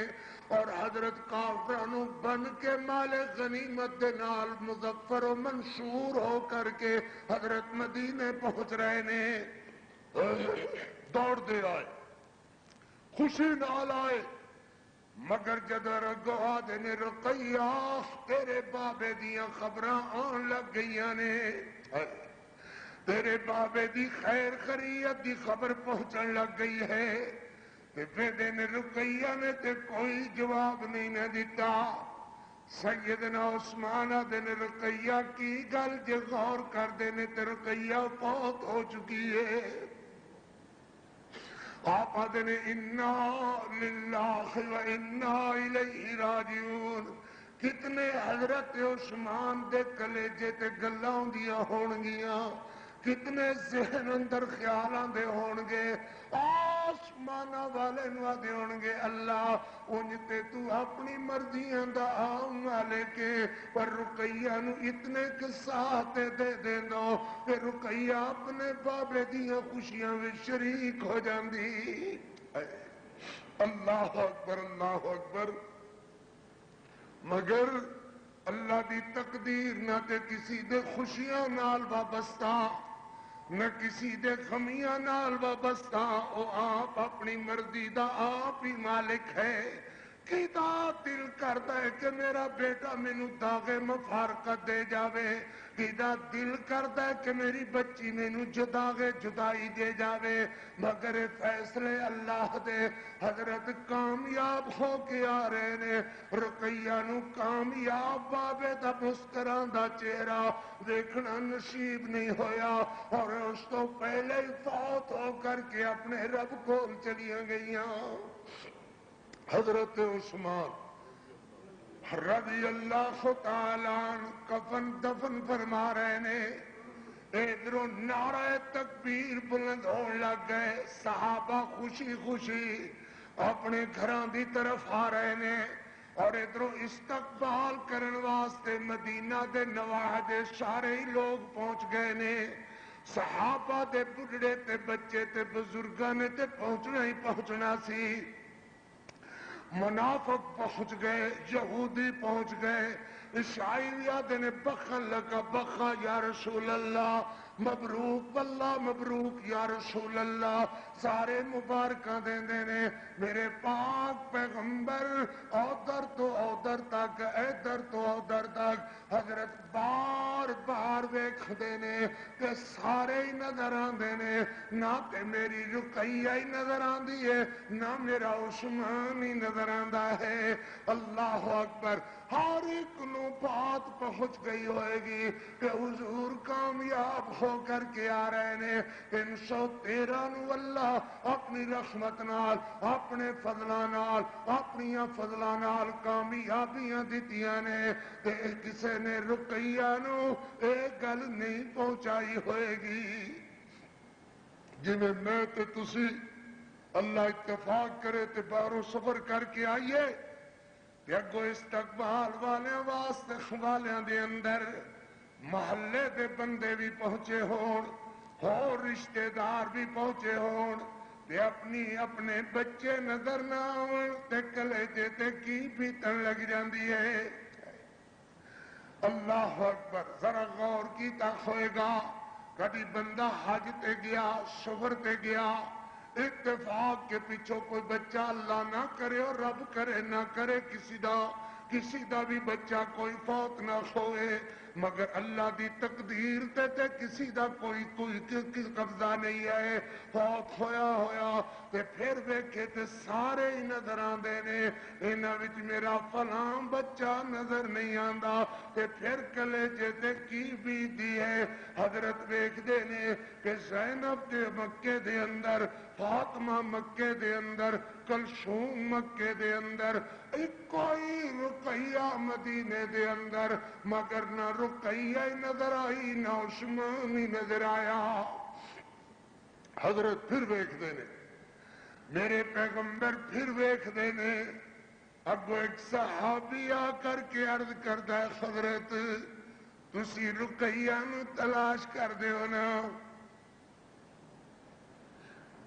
اور حضرت کافرانو بن کے مال غنیمت دے نال مظفر و منصور ہو کر کے حضرت مدینے پہنچ رہے نے۔ دوڑ دے آئے، خوشی نال آئے، مگر جدر گوا دینے رقیہ تیرے بابے دیاں خبراں آن لگ گئیاں نے، تیرے بابے دی خیر خیریت دی خبر پہنچن لگ گئی ہے۔ پھر دینے رقیہ نے تے کوئی جواب نہیں نہ دیتا۔ سیدنا عثمان دینے رقیہ کی گل جو غور کر دینے تے رقیہ فوت ہو چکی ہے۔ آپ آدھے نے انا للہ و انا الیہ راجعون۔ کتنے حضرت عثمان دے کلیجے تے گلاں دیا ہونگیاں، کتنے ذہن اندر خیالاں دے ہونگے، آسمانہ والے نوا دے ہونگے اللہ انج تے تو اپنی مرضیاں دا آن والے کے، پر رقیہ نو اتنے قصاتے دے دیں دو کہ رقیہ اپنے بابے دیاں خوشیاں میں شریک ہو جاندی۔ اللہ اکبر اللہ اکبر۔ مگر اللہ دی تقدیر نہ تے کسی دے خوشیاں نال وابستہ، نہ کسی دے غمیاں نال وابستہ، او آپ اپنی مرضی دا آپ ہی مالک ہے۔ کیدا دل کرتا ہے کہ میرا بیٹا مینوں داغے مفارقت دے جاوے، کیدا دل کرتا ہے کہ میری بچی مینوں داغے جدائی دے جاوے، مگر فیصلے اللہ دے۔ حضرت کامیاب ہو کے آ رہے نے، رقیہ نو کامیاب بابے دا مسکراندا چہرہ دیکھنا نصیب نہیں ہویا، اور اس تو پہلے ہی فوت ہو کر کے اپنے رب کول چلیاں گئیاں۔ حضرت عثمان رضی اللہ تعالیٰ عنہ کفن دفن فرما رہے نے، ادھروں نعرہ تکبیر بلند ہون لگ گئے، صحابہ خوشی خوشی اپنے گھراں دی طرف آ رہے نے، اور ادھروں استقبال کرن واسطے مدینہ دے نواح دے سارے ہی لوگ پہنچ گئے نے، صحابہ دے بڑھڑے تے بچے تے بزرگاں نے تے پہنچنا ہی پہنچنا سی، منافق پہنچ گئے، یہودی پہنچ گئے، عیسائی نے بخن لگا، بخا یا رسول اللہ، مبروک واللہ مبروک یا رسول اللہ، سارے مبارکاں دین دینے، میرے پاک پیغمبر ادھر تو ادھر تک، ادھر تو ادھر تک، حضرت بار بار ویکھ دینے کہ سارے ہی نظر آن دینے، نہ تے میری رقیہ ہی نظر آن دیئے، نہ میرا عثمان ہی نظر آندہ ہے۔ اللہ اکبر، ہر ایک نو بات پہنچ گئی ہوئے گی کہ حضور کامیاب ہو کر کے آ رہے نے، 313 نو اللہ اپنی رحمت نال، اپنے فضلہ نال، اپنی فضلہ نال کامیابیاں دیتیاں نے، تے کسے نے رقیہ نو ایک گل نہیں پہنچائی ہوئے گی جی میں تے تسی اللہ اتفاق کرے تے باروں سفر کر کے آئیے تے اگو استقبال والے واسطے خوالیاں دے اندر محلے دے بندے بھی پہنچے ہون، اور رشتہ دار بھی پہنچے ہون، تے اپنی اپنے بچے نظر نہ آون تے کلیجے تے کی پیتن لگ جاندی ہے۔ اللہ اکبر، ذرا غور کیتا ہوئے گا، کبھی بندہ حج تے گیا، سفر تے گیا، اتفاق کے پیچھوں کوئی بچہ اللہ نہ کرے اور رب کرے نہ کرے کسی دا بھی بچہ کوئی فوت نہ ہوئے، مگر اللہ دی تقدیر تے کسی دا کوئی قبضہ نہیں ہے، فوت ہویا تے پھر ویکھے تے سارے ہی نظر آندے نے، انہاں وچ میرا فلاں بچہ نظر نہیں آندا، تے پھر کلیجے تے کی بیتی ہے۔ حضرت ویکھ دے نے کہ زینب دے مکے دے اندر، فاطمہ مکے دے اندر، کلثوم مکے دے اندر، کوئی رقیہ مدینے دے اندر، مگر نہ رقیہ ہی نظر آئی نہ عثمان ہی نظر آیا۔ حضرت پھر ویکھ دے نے، میرے پیغمبر پھر ویکھ دے نے، اگو ایک صحابی آ کر کے عرض کرتا ہے حضرت تسی رقیہ نو تلاش کر دے ہو نا؟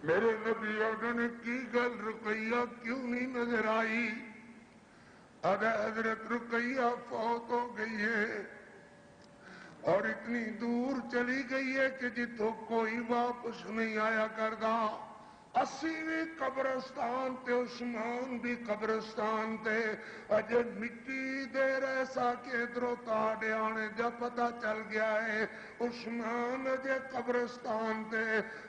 میرے نبی انہوں نے کی گل رقیہ کیوں نہیں نظر آئی؟ اگر حضرت رقیہ فوت ہو گئی ہے اور اتنی دور چلی گئی ہے کہ جتوں کوئی واپس نہیں آیا کردا، اسی بھی قبرستان تے عثمان بھی قبرستان تے، اجے مٹی دے رہسا کے ادھروں تاڑے آنے جا پتہ چل گیا ہے عثمان اجے قبرستان تے،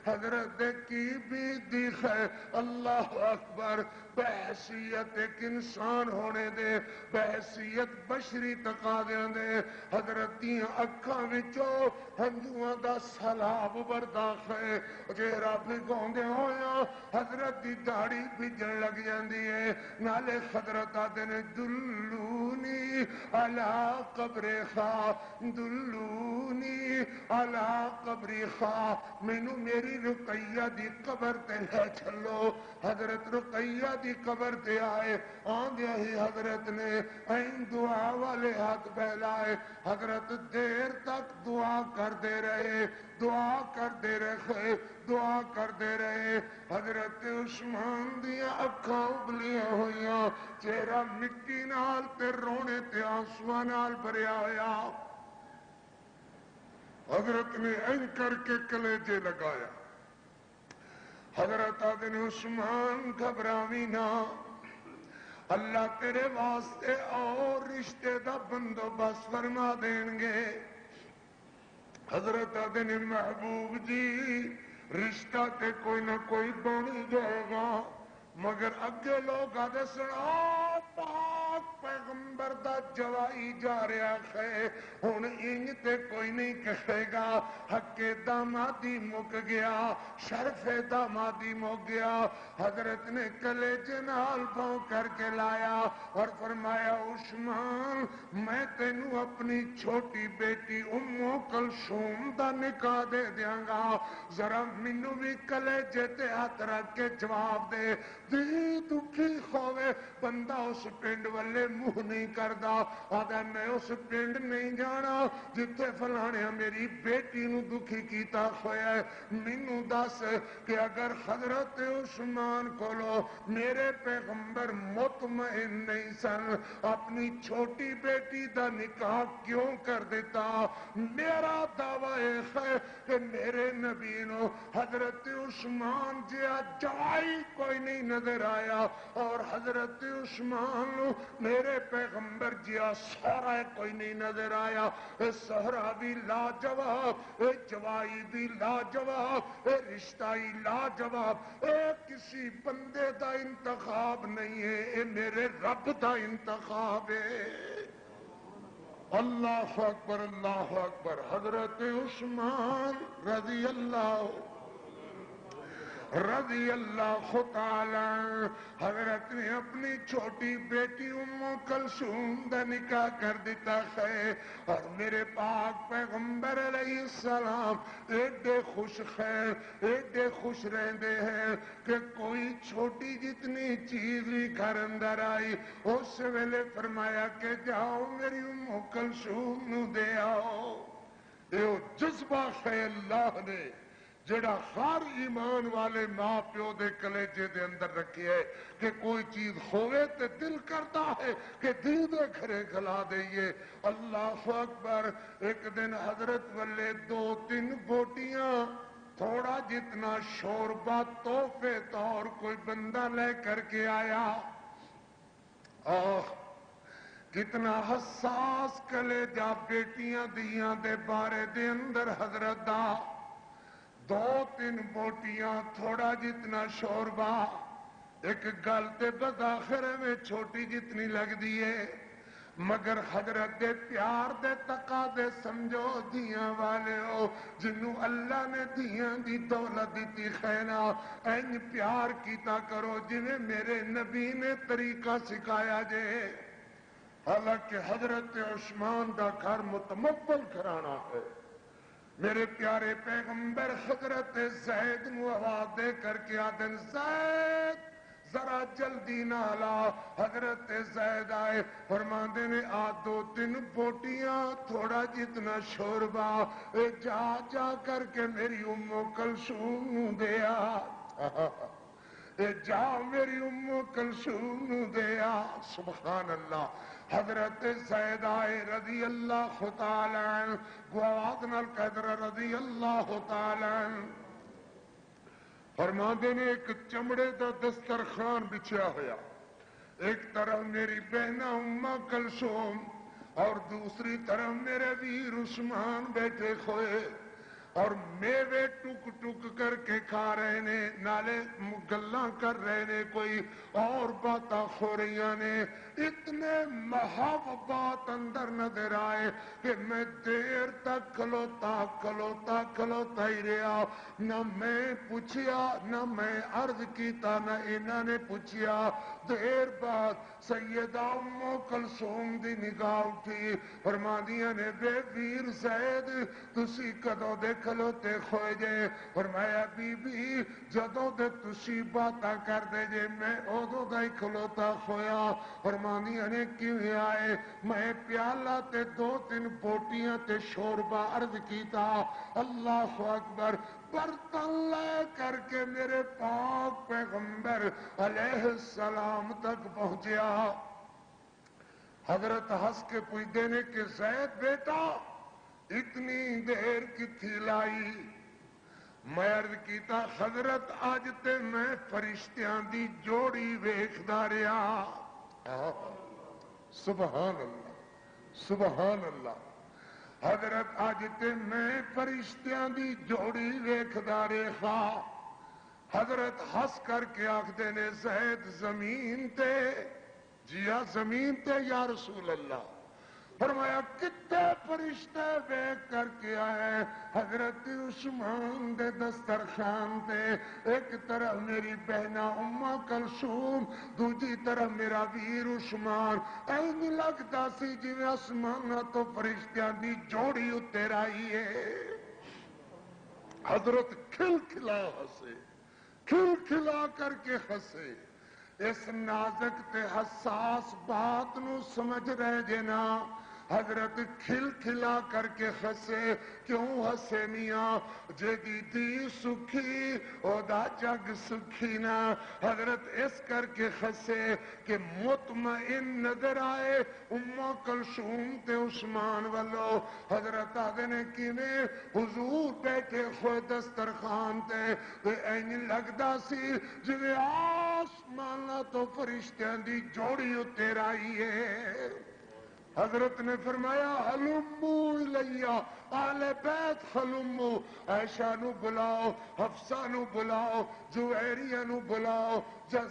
حضرت کی بھی دیکھ ہے۔ اللہ اکبر، بحیثیت ایک انسان ہونے دے، بحیثیت بشری تقاضیاں دے، حضرت دیاں اکھاں وچوں ہنجواں دا سیلاب برداخت ہے، چہرہ بھگوندے ہویا حضرت دی داڑھی بھیجن لگ جاندی ہے، نالے حضرت آدھے نے دلونی علی قبر خواہ، دلونی علی قبر خواہ، مینوں میری رقیہ دی قبر تے لے چلو۔ حضرت رقیہ دی قبر تے آئے، آندھیا ہی حضرت نے این دعا والے ہاتھ پھیلائے، حضرت دیر تک دعا کر دے رہے، دعا کر دے رہے، دعا کر دے رہے، حضرت عثمان دیا اکھاں ابلیاں ہویاں، چہرہ مٹی نال تے رونے تے آنسواں نال بھریا ہویا۔ حضرت نے این کر کے کلیجے لگایا، حضرت آدھے نے عثمان گھبراوی نہ، اللہ تیرے واسطے اور رشتے دا بندوبست فرما دیں گے۔ حضرت آدھے محبوب جی رشتہ تے کوئی نہ کوئی بن جائے گا، مگر اگے لوگ آدھے سنا پاک پیغمبر دا جوائی جا رہا ہے، ہن انج تے کوئی نہیں کہے گا، حق دامادی مک گیا، شرف دامادی مک گیا۔ حضرت نے کلیجے نال پاؤں کر کے لایا اور فرمایا عثمان میں تینوں اپنی چھوٹی بیٹی ام کلثوم دا نکاح دے دیاں گا، ذرا مینوں بھی کلیجے تے ہاتھ رکھ کے جواب دے۔ دل دکھی ہوئے بندہ اس پنڈ والے منہ نہیں کردا، آدھا میں اس پنڈ نہیں جانا جتھے فلانے میری بیٹی نو دکھی کیتا ہویا ہے۔ مینوں دس کہ اگر حضرت عثمان کولو میرے پیغمبر مطمئن نہیں سن اپنی چھوٹی بیٹی دا نکاح کیوں کر دیتا؟ میرا دعویٰ ہے کہ میرے نبی نو حضرت عثمان جیا جوائی کوئی نہیں نظر آیا، اور حضرت عثمان نو میرے پیغمبر جیا سہرا کوئی نہیں نظر آیا۔ اے سہرا بھی لاجواب، اے جوائی بھی لاجواب، اے رشتہ ہی لاجواب، اے کسی بندے دا انتخاب نہیں ہے، اے میرے رب دا انتخاب ہے۔ اللہ اکبر اللہ اکبر۔ حضرت عثمان رضی اللہ تعالی، حضرت نے اپنی چھوٹی بیٹی ام کلثوم دا نکاح کر دیتا ہے، اور میرے پاک پیغمبر علیہ السلام ایڈے خوش خیر ایڈے خوش رہندے ہیں کہ کوئی چھوٹی جتنی چیز بھی گھر اندر آئی اس ویلے فرمایا کہ جاؤ میری ام کلثوم نو دے آؤ۔ یہ جذبہ ہے اللہ نے جڑا ہر ایمان والے ماں پیو دے کلیجے دے اندر رکھی ہے کہ کوئی چیز ہوئے تے دل کرتا ہے کہ دل دے گھرے کھلا دئیے۔ اللہ اکبر۔ ایک دن حضرت والے 2-3 بوٹیاں تھوڑا جتنا شوربہ تحفے طور کوئی بندہ لے کر کے آیا، کتنا حساس کلیجہ بیٹیاں دیاں دے بارے دے اندر حضرت دا 2-3 بوٹیاں تھوڑا جتنا شوربہ، ایک گل تے بظاہر میں چھوٹی جتنی لگ دیئے، مگر حضرت دے پیار دے تقاضے سمجھو دیاں والے ہو، جنہوں اللہ نے دیاں دی دولت دیتی خینا این پیار کیتا کرو جنہیں میرے نبی نے طریقہ سکھایا جے۔ حالانکہ حضرت عثمان دا گھر متمول گھرانا ہے، میرے پیارے پیغمبر حضرت زید نو آواز دے کر کے آدن زید ذرا جلدی نالا۔ حضرت زید آئے فرماندے نے 2-3 بوٹیاں تھوڑا جتنا شوربہ جا جا کر کے میری ام کلثوم نو دیا، جا میری ام کلثوم نو دیا۔ سبحان اللہ۔ حضرت زید آئے رضی اللہ تعالیٰ عنہ، گواز نال قدر رضی اللہ تعالیٰ عنہ، فرماندے نے ایک چمڑے دا دسترخوان بچھیا ہویا، ایک طرف میری بہنہ ام کلثوم اور دوسری طرف میرے ویر عثمان بیٹھے ہوئے، اور میوے ٹک ٹک کر کے کھا رہے نے، نالے گلاں کر رہے نے، کوئی اور باتاں ہو رہی نے۔ اتنے محبت اندر نظر آئے کہ میں دیر تک کھلوتا ہی رہا، نہ میں پوچھیا نہ میں عرض کیتا نہ انہاں نے پوچھیا۔ دیر بعد سیدہ ام کلثوم دی نگاہ اٹھی، فرماندیاں نے بے ویر زید تسی کدوں دے کھلوتے کھوئے جے؟ فرمایا بی بی جدوں دے تسی باتاں کر دے جے میں ادوں دا ہی کھلوتا کھویا۔ فرماندیاں نے کیویں آئے؟ میں پیالہ تے 2-3 بوٹیاں تے شوربہ عرض کیتا، اللہ اکبر، برتن لے کر کے میرے پاک پیغمبر علیہ السلام تک پہنچیا۔ حضرت ہنس کے پوچھتے نے کہ زید بیٹا اتنی دیر کتھی لائی؟ میں عرض کیتا حضرت آج تے میں فرشتیاں دی جوڑی ویکھدا رہیا۔ ہاں، سبحان اللہ سبحان اللہ۔ حضرت اج تے میں فرشتیاں دی جوڑی ویکھدا رہا، حضرت ہس کر کے آکھدے نے زید زمین تے، جیا زمین تے یا رسول اللہ۔ فرمایا کتے فرشتے بیک کر کے آئے، حضرت عثمان دے دسترخوان تے، ایک طرف میری بہنہ امہ کلثوم، دوجی طرف میرا ویر عثمان، این لگتا سی جی آسمانہ تو فرشتیاں دی جوڑی اتر آئی ہے۔ حضرت کھل کھلا ہسے، کھل کھلا کر کے ہسے، اس نازک تے حساس بات نو سمجھ رہے جنا۔ حضرت کھل کھلا کر کے ہسے، کیوں ہسے میاں؟ جے دی دی سکھی او دا جگ سکھی نا۔ حضرت اس کر کے ہسے کہ مطمئن نظر آئے امہ کلثوم تے عثمان والو۔ حضرت آدھے نے کیویں حضور بیٹھے ہوئے دسترخوان تے این لگدا سی جویں آسماناں تو فرشتیاں دی جوڑی اتر آئی ہے۔ حضرت نے فرمایا ہلمو الیہ آل بیت ہلمو، عائشہ نو بلاؤ، حفصہ نو بلاؤ، جویریہ نو بلاؤ،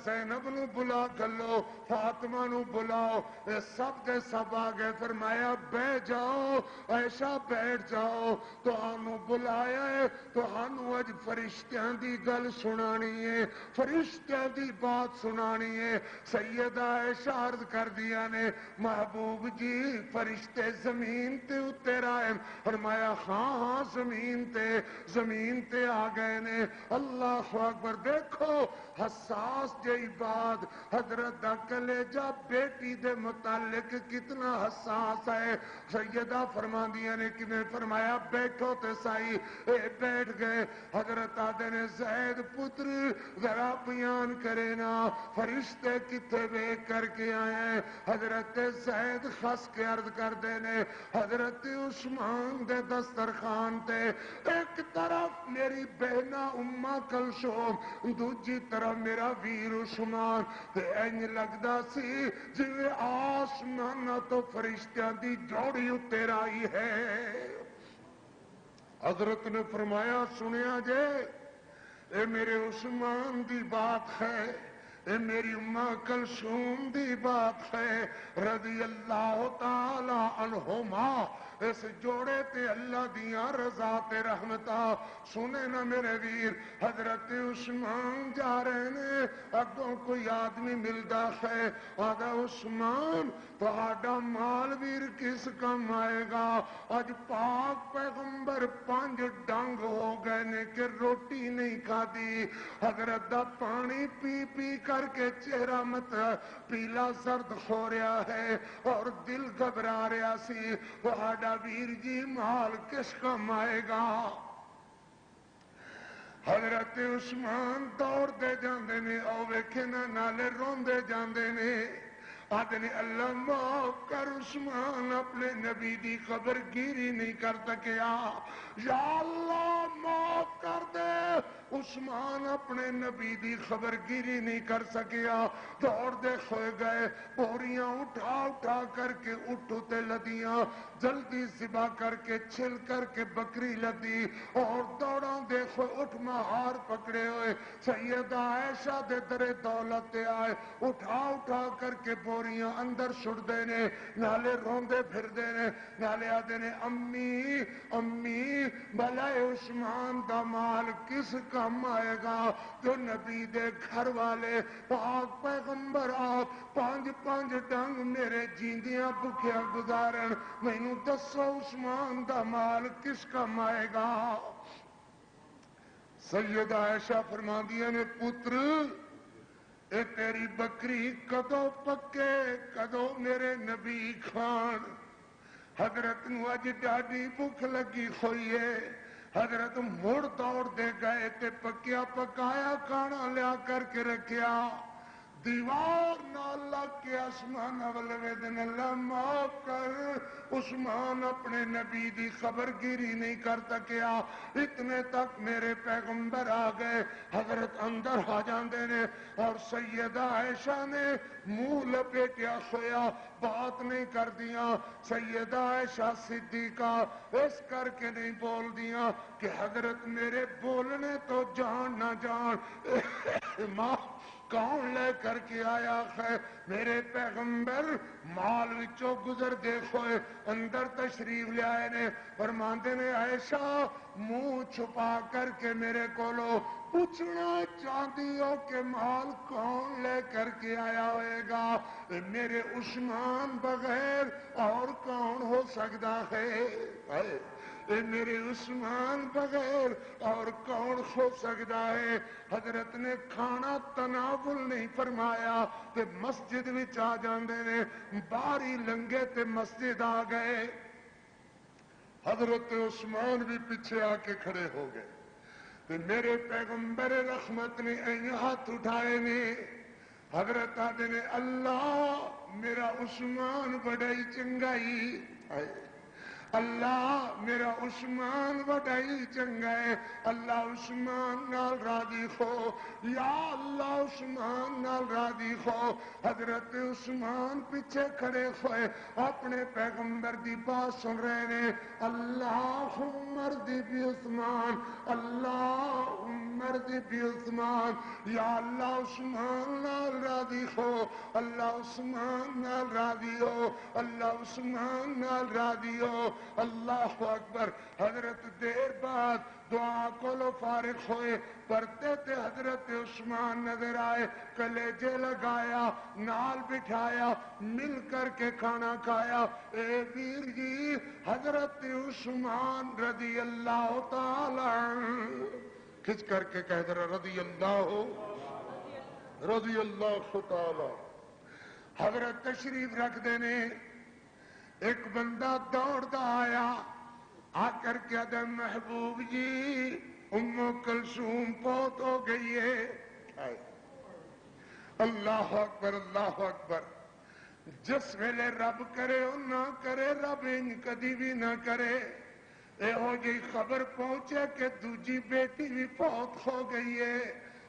زینب نو بلا کلو، فاطمہ نو بلاؤ، اے سب دے سب آگے۔ فرمایا بہ جاؤ عائشہ بیٹھ جاؤ، تو آنو بلایا ہے تو آنو اج فرشتیاں دی گل سنانی ہے، فرشتیاں دی بات سنانی ہے۔ سیدہ عائشہ عرض کر دیا نے محبوب جی فرشتے زمین تے اتر آئے؟ فرمایا ہاں ہاں زمین تے آ گئے نے۔ اللہ اکبر، دیکھو حساس جئی بات، حضرت دا کلیجہ بیٹی دے متعلق کتنا حساس ہے۔ سیدہ فرماندیاں نے کنے فرمایا بیٹھو تے سائی، اے بیٹھ گئے۔ حضرت آدھے نے زید پتر ذرا بیان کرے نا فرشتے کتے بیک کر کے آئے ہیں؟ حضرت زید خس کے عرض کر دینے حضرت عثمان دے دسترخوان تے، ایک طرف میری بہنہ امہ کلثوم، دوجی طرف میرا ویر عثمان، تے این لگدا سی جویں آسماناں تو فرشتیاں دی جوڑی اتر آئی ہے۔ حضرت نے فرمایا سنیا جے، اے میرے عثمان دی بات ہے، اے میری امہ کلثوم دی بات ہے رضی اللہ تعالی عنہما۔ اس جوڑے تے اللہ دیاں رضا تے رحمتہ سنے نا میرے ویر۔ حضرت عثمان جا رہے نے، اگوں کوئی آدمی ملدا ہے، آدھا عثمان تہاڈا مال ویر کس کم آئے گا؟ اج پاک پیغمبر 5 ڈنگ ہو گئے نے کہ روٹی نہیں کھادی۔ حضرت دا پانی پی پی کر کے چہرہ مت پیلا زرد ہو رہا ہے اور دل گھبرا رہا سی، تہاڈا ویر جی مال کس کم آئے گا؟ حضرت عثمان دوڑ دے جاندے نے، او ویکھے نا نالے روندے جاندے نے، آدھے نے اللہ معاف کر عثمان اپنے نبی دی خبر گیری نہیں کر سکیا، یا اللہ معاف کر دے عثمان اپنے نبی دی خبر گیری نہیں کر سکیا۔ دوڑ دے ہوئے گئے، بوریاں اٹھا اٹھا کر کے اٹھو تے لدیاں، جلدی ذبح کر کے چھل کر کے بکری لدی اور دوڑاں دے ہوئے اٹھ مہار پکڑے ہوئے سیدہ عائشہ دے در دولت تے آئے، اٹھا اٹھا کر کے بوریاں اندر چھڑ دینے، نالے روندے پھر دینے، نالے آدھے نے امی امی بھلا عثمان دا مال کس کم آئے گا جو نبی دے گھر والے پاک پیغمبر آپ 5 ڈنگ میرے جیندیاں بکھیاں گزارن، مینوں دسو عثمان دا مال کس کم آئے گا؟ سیدہ عائشہ فرماندیاں نے پتر اے تیری بکری کدو پکے کدو میرے نبی کھان؟ حضرت نو اج ڈاڈی بھوک لگی ہوئی ہے۔ حضرت مڑ دوڑ دے گئے تے پکیا پکایا کھانا لیا کر کے رکھیا، دیوار نال لگ کے آسمان ولویدن اللہ معاف کر. عثمان اپنے نبی دی خبر گیری نہیں کر سکیا. اتنے تک میرے پیغمبر آ گئے. حضرت اندر آ جاندے نے اور سیدہ عائشہ نے منہ لپیٹیا سویا بات نہیں کر دیا. سیدہ عائشہ صدیقہ اس کر کے نہیں بول دیا کہ حضرت میرے بولنے تو جان نہ جان ماں کون لے کر کے آیا ہے. میرے پیغمبر مال وچوں گزر دیکھو اندر تشریف لے آئے نے. فرماندے نے عائشہ منہ چھپا کر کے میرے کولو پوچھنا چاہتی ہو کہ مال کون لے کر کے آیا ہوئے گا. میرے عثمان بغیر اور کون ہو سکتا ہے. میرے عثمان بغیر اور کون ہو سکتا ہے. حضرت نے کھانا تناول نہیں فرمایا تے مسجد وچ آ جاندے نے. باری لنگے تے مسجد آ گئے. حضرت عثمان بھی پیچھے آ کے کھڑے ہو گئے. تے میرے پیغمبر رحمت نے ہاتھ اٹھائے نے. حضرت آدھے نے اللہ میرا عثمان بڑائی چنگائی. اللہ میرا عثمان وڈائی چنگا ہے. اللہ عثمان نال راضی ہو. یا اللہ عثمان نال راضی ہو. حضرت عثمان پیچھے کھڑے ہوئے اپنے پیغمبر دی بات سن رہے نے. اللہ مرضی بھی عثمان اللہ مرضی بھی عثمان. یا اللہ عثمان نال راضی ہو. اللہ عثمان نال راضی ہو. اللہ عثمان نال راضی ہو. اللہ اکبر. حضرت دیر بعد دعا کولو فارغ ہوئے پڑھتے تھے. حضرت عثمان نظر آئے کلیجے لگایا نال بٹھایا مل کر کے کھانا کھایا. اے ویر جی حضرت عثمان رضی اللہ تعالی کھچ کر کے کہہ در رضی اللہ تعالی. حضرت تشریف رکھ دینے. ایک بندہ دوڑتا آیا آ کر کے آدھا محبوب جی ام کلثوم فوت ہو گئی ہے. اللہ اکبر اللہ اکبر. جس ویلے رب کرے اور نہ کرے رب ان کدی بھی نہ کرے اے ہو جی خبر پہنچے کہ دوجی بیٹی بھی فوت ہو گئی ہے.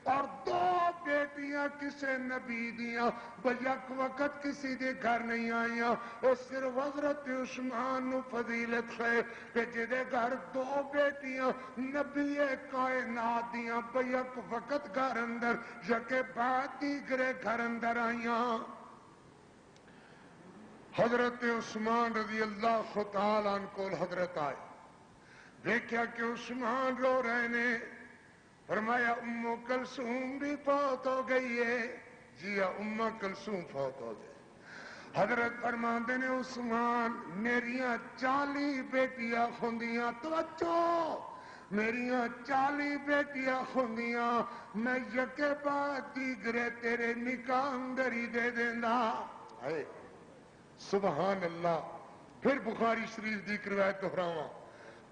اور دو بیٹیاں کسے نبی دیاں بیک وقت کسی دے گھر نہیں آئیاں. اس صرف حضرت عثمان نو فضیلت ہے کہ جدے گھر دو بیٹیاں نبی کائنات دیاں بیک وقت گھر اندر یکے بعد دیگرے گھر اندر آئیاں. حضرت عثمان رضی اللہ تعالیٰ عنہ کو حضرت آئے دیکھا کہ عثمان رو رہے نے. فرمایا ام کلثوم بھی فوت ہو گئی ہے. جی ام کلثوم فوت ہو گئی. حضرت فرماندے نے عثمان میریاں 40 بیٹیاں ہوندیاں. توجہ میریاں 40 بیٹیاں ہوندیاں میں یکے بعد دیگرے تیرے نکاح اندر ہی دے دینا. سبحان اللہ. پھر بخاری شریف دی روایت دہراواں.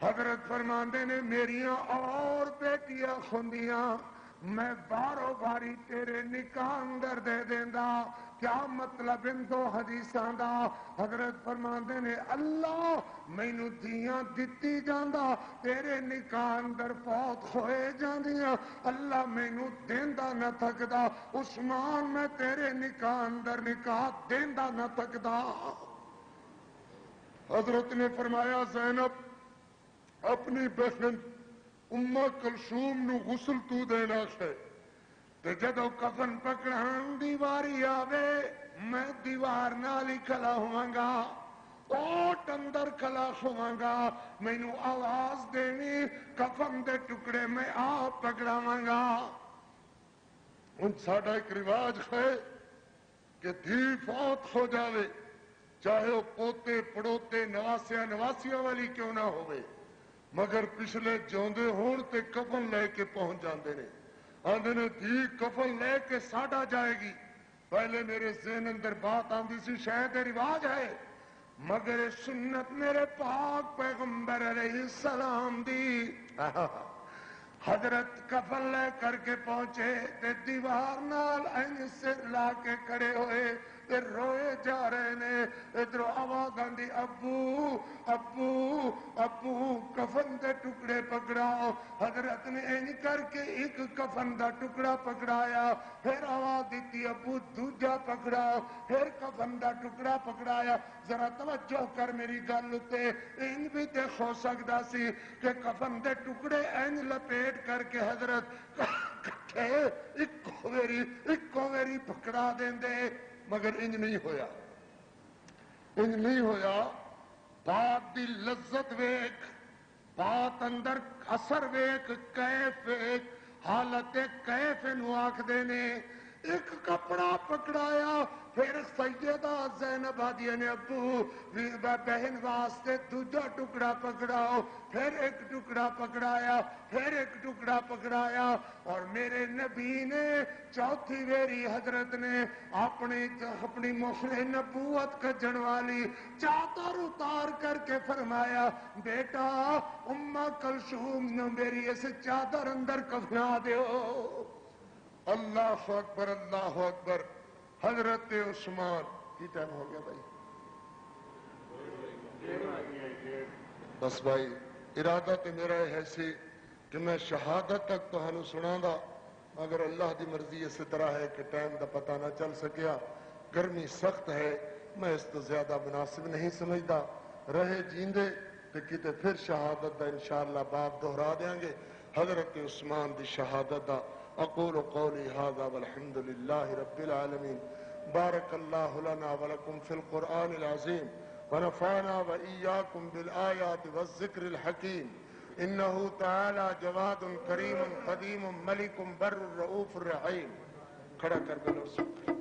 حضرت فرماندے نے میریاں اور بیٹیاں ہوندیاں میں بارو باری تیرے نکاح اندر دے دینا. کیا مطلب ان دو حدیثاں دا؟ حضرت فرماندے نے اللہ مینوں دھیاں دتی جاندا تیرے نکاح اندر فوت ہوئے جاندیاں. اللہ مینوں دیندا نہ تھکدا. عثمان میں تیرے نکاح اندر نکاح دیندا نہ تھکدا. حضرت نے فرمایا زینب اپنی بہن ام کلثوم نو غسل تو دینا ہے تے جدو کفن پکڑان دی واری آوے میں دیوار نال ہی کھلا ہواں گا. اوٹ اندر کھلا ہواں گا. مینوں آواز دینی کفن دے ٹکڑے میں آپ پکڑاواں گا. ان ساڈا ایک رواج ہے کہ دھی فوت ہو جاوے چاہے وہ پوتے پڑوتے نواسیاں نواسیاں والی کیوں نہ ہوئے مگر پچھلے جوندے ہون تے کفن لے کے پہنچ جاندے نے. آندے نے دھی کفن لے کے ساڈا جائے گی. پہلے میرے ذہن اندر بات آندی سی شاید رواج ہے مگر سنت میرے پاک پیغمبر علیہ السلام دی. حضرت کفن لے کر کے پہنچے تے دیوار نال این سر لا کے کھڑے ہوئے تے روئے جا رہے نے. ادھر آواز آندی ابو ابو ابو کفن دے ٹکڑے پکڑاؤ. حضرت نے این کر کے ایک کفن دا ٹکڑا پکڑایا. پھر آواز دیتی ابو دوجا پکڑاؤ. پھر کفن دا ٹکڑا پکڑایا. ذرا توجہ کر میری گل تے. این بھی تے ہو سکدا سی کہ کفن دے ٹکڑے این لپیٹ کر کے حضرت کٹھے ایکو میری پکڑا دیں دے، مگر انج نہیں ہویا. انج نہیں ہویا. بات دی لذت ویک، بات اندر اثر ویک، کیف ویک، حالت کیف نو آکھ دینے. ایک کپڑا پکڑایا. پھر سیدہ زینب آدیا نے ابو بہن واسطے دوجا ٹکڑا پکڑاؤ. پھر ایک ٹکڑا پکڑایا. پھر ایک ٹکڑا پکڑایا. اور میرے نبی نے چوتھی ویری حضرت نے اپنی مہر نبوت کجن والی چادر اتار کر کے فرمایا بیٹا اماں کلثوم نے میری اس چادر اندر کفنا دیو. اللہ اکبر اللہ اکبر. حضرت عثمان کی ٹائم ہو گیا بھائی؟ بس بھائی ارادہ تو میرا ہے سی کہ میں شہادت تک تو ہنو سنا دا، مگر اللہ دی مرضی اس طرح ہے کہ ٹائم دا پتہ نہ چل سکیا. گرمی سخت ہے، میں اس تو زیادہ مناسب نہیں سمجھتا. رہے جیندے تو کتے پھر شہادت دا انشاءاللہ باب دہرا دیں گے. حضرت عثمان دی شہادت دا. اقول قولی هذا والحمد لله رب العالمين. بارك الله لنا ولكم في القرآن العظيم ونفعنا وإياكم بالآيات والذكر الحكيم. إنه تعالى جواد كريم قديم ملك بر رؤوف رحيم. کھڑا کر بلو سکھ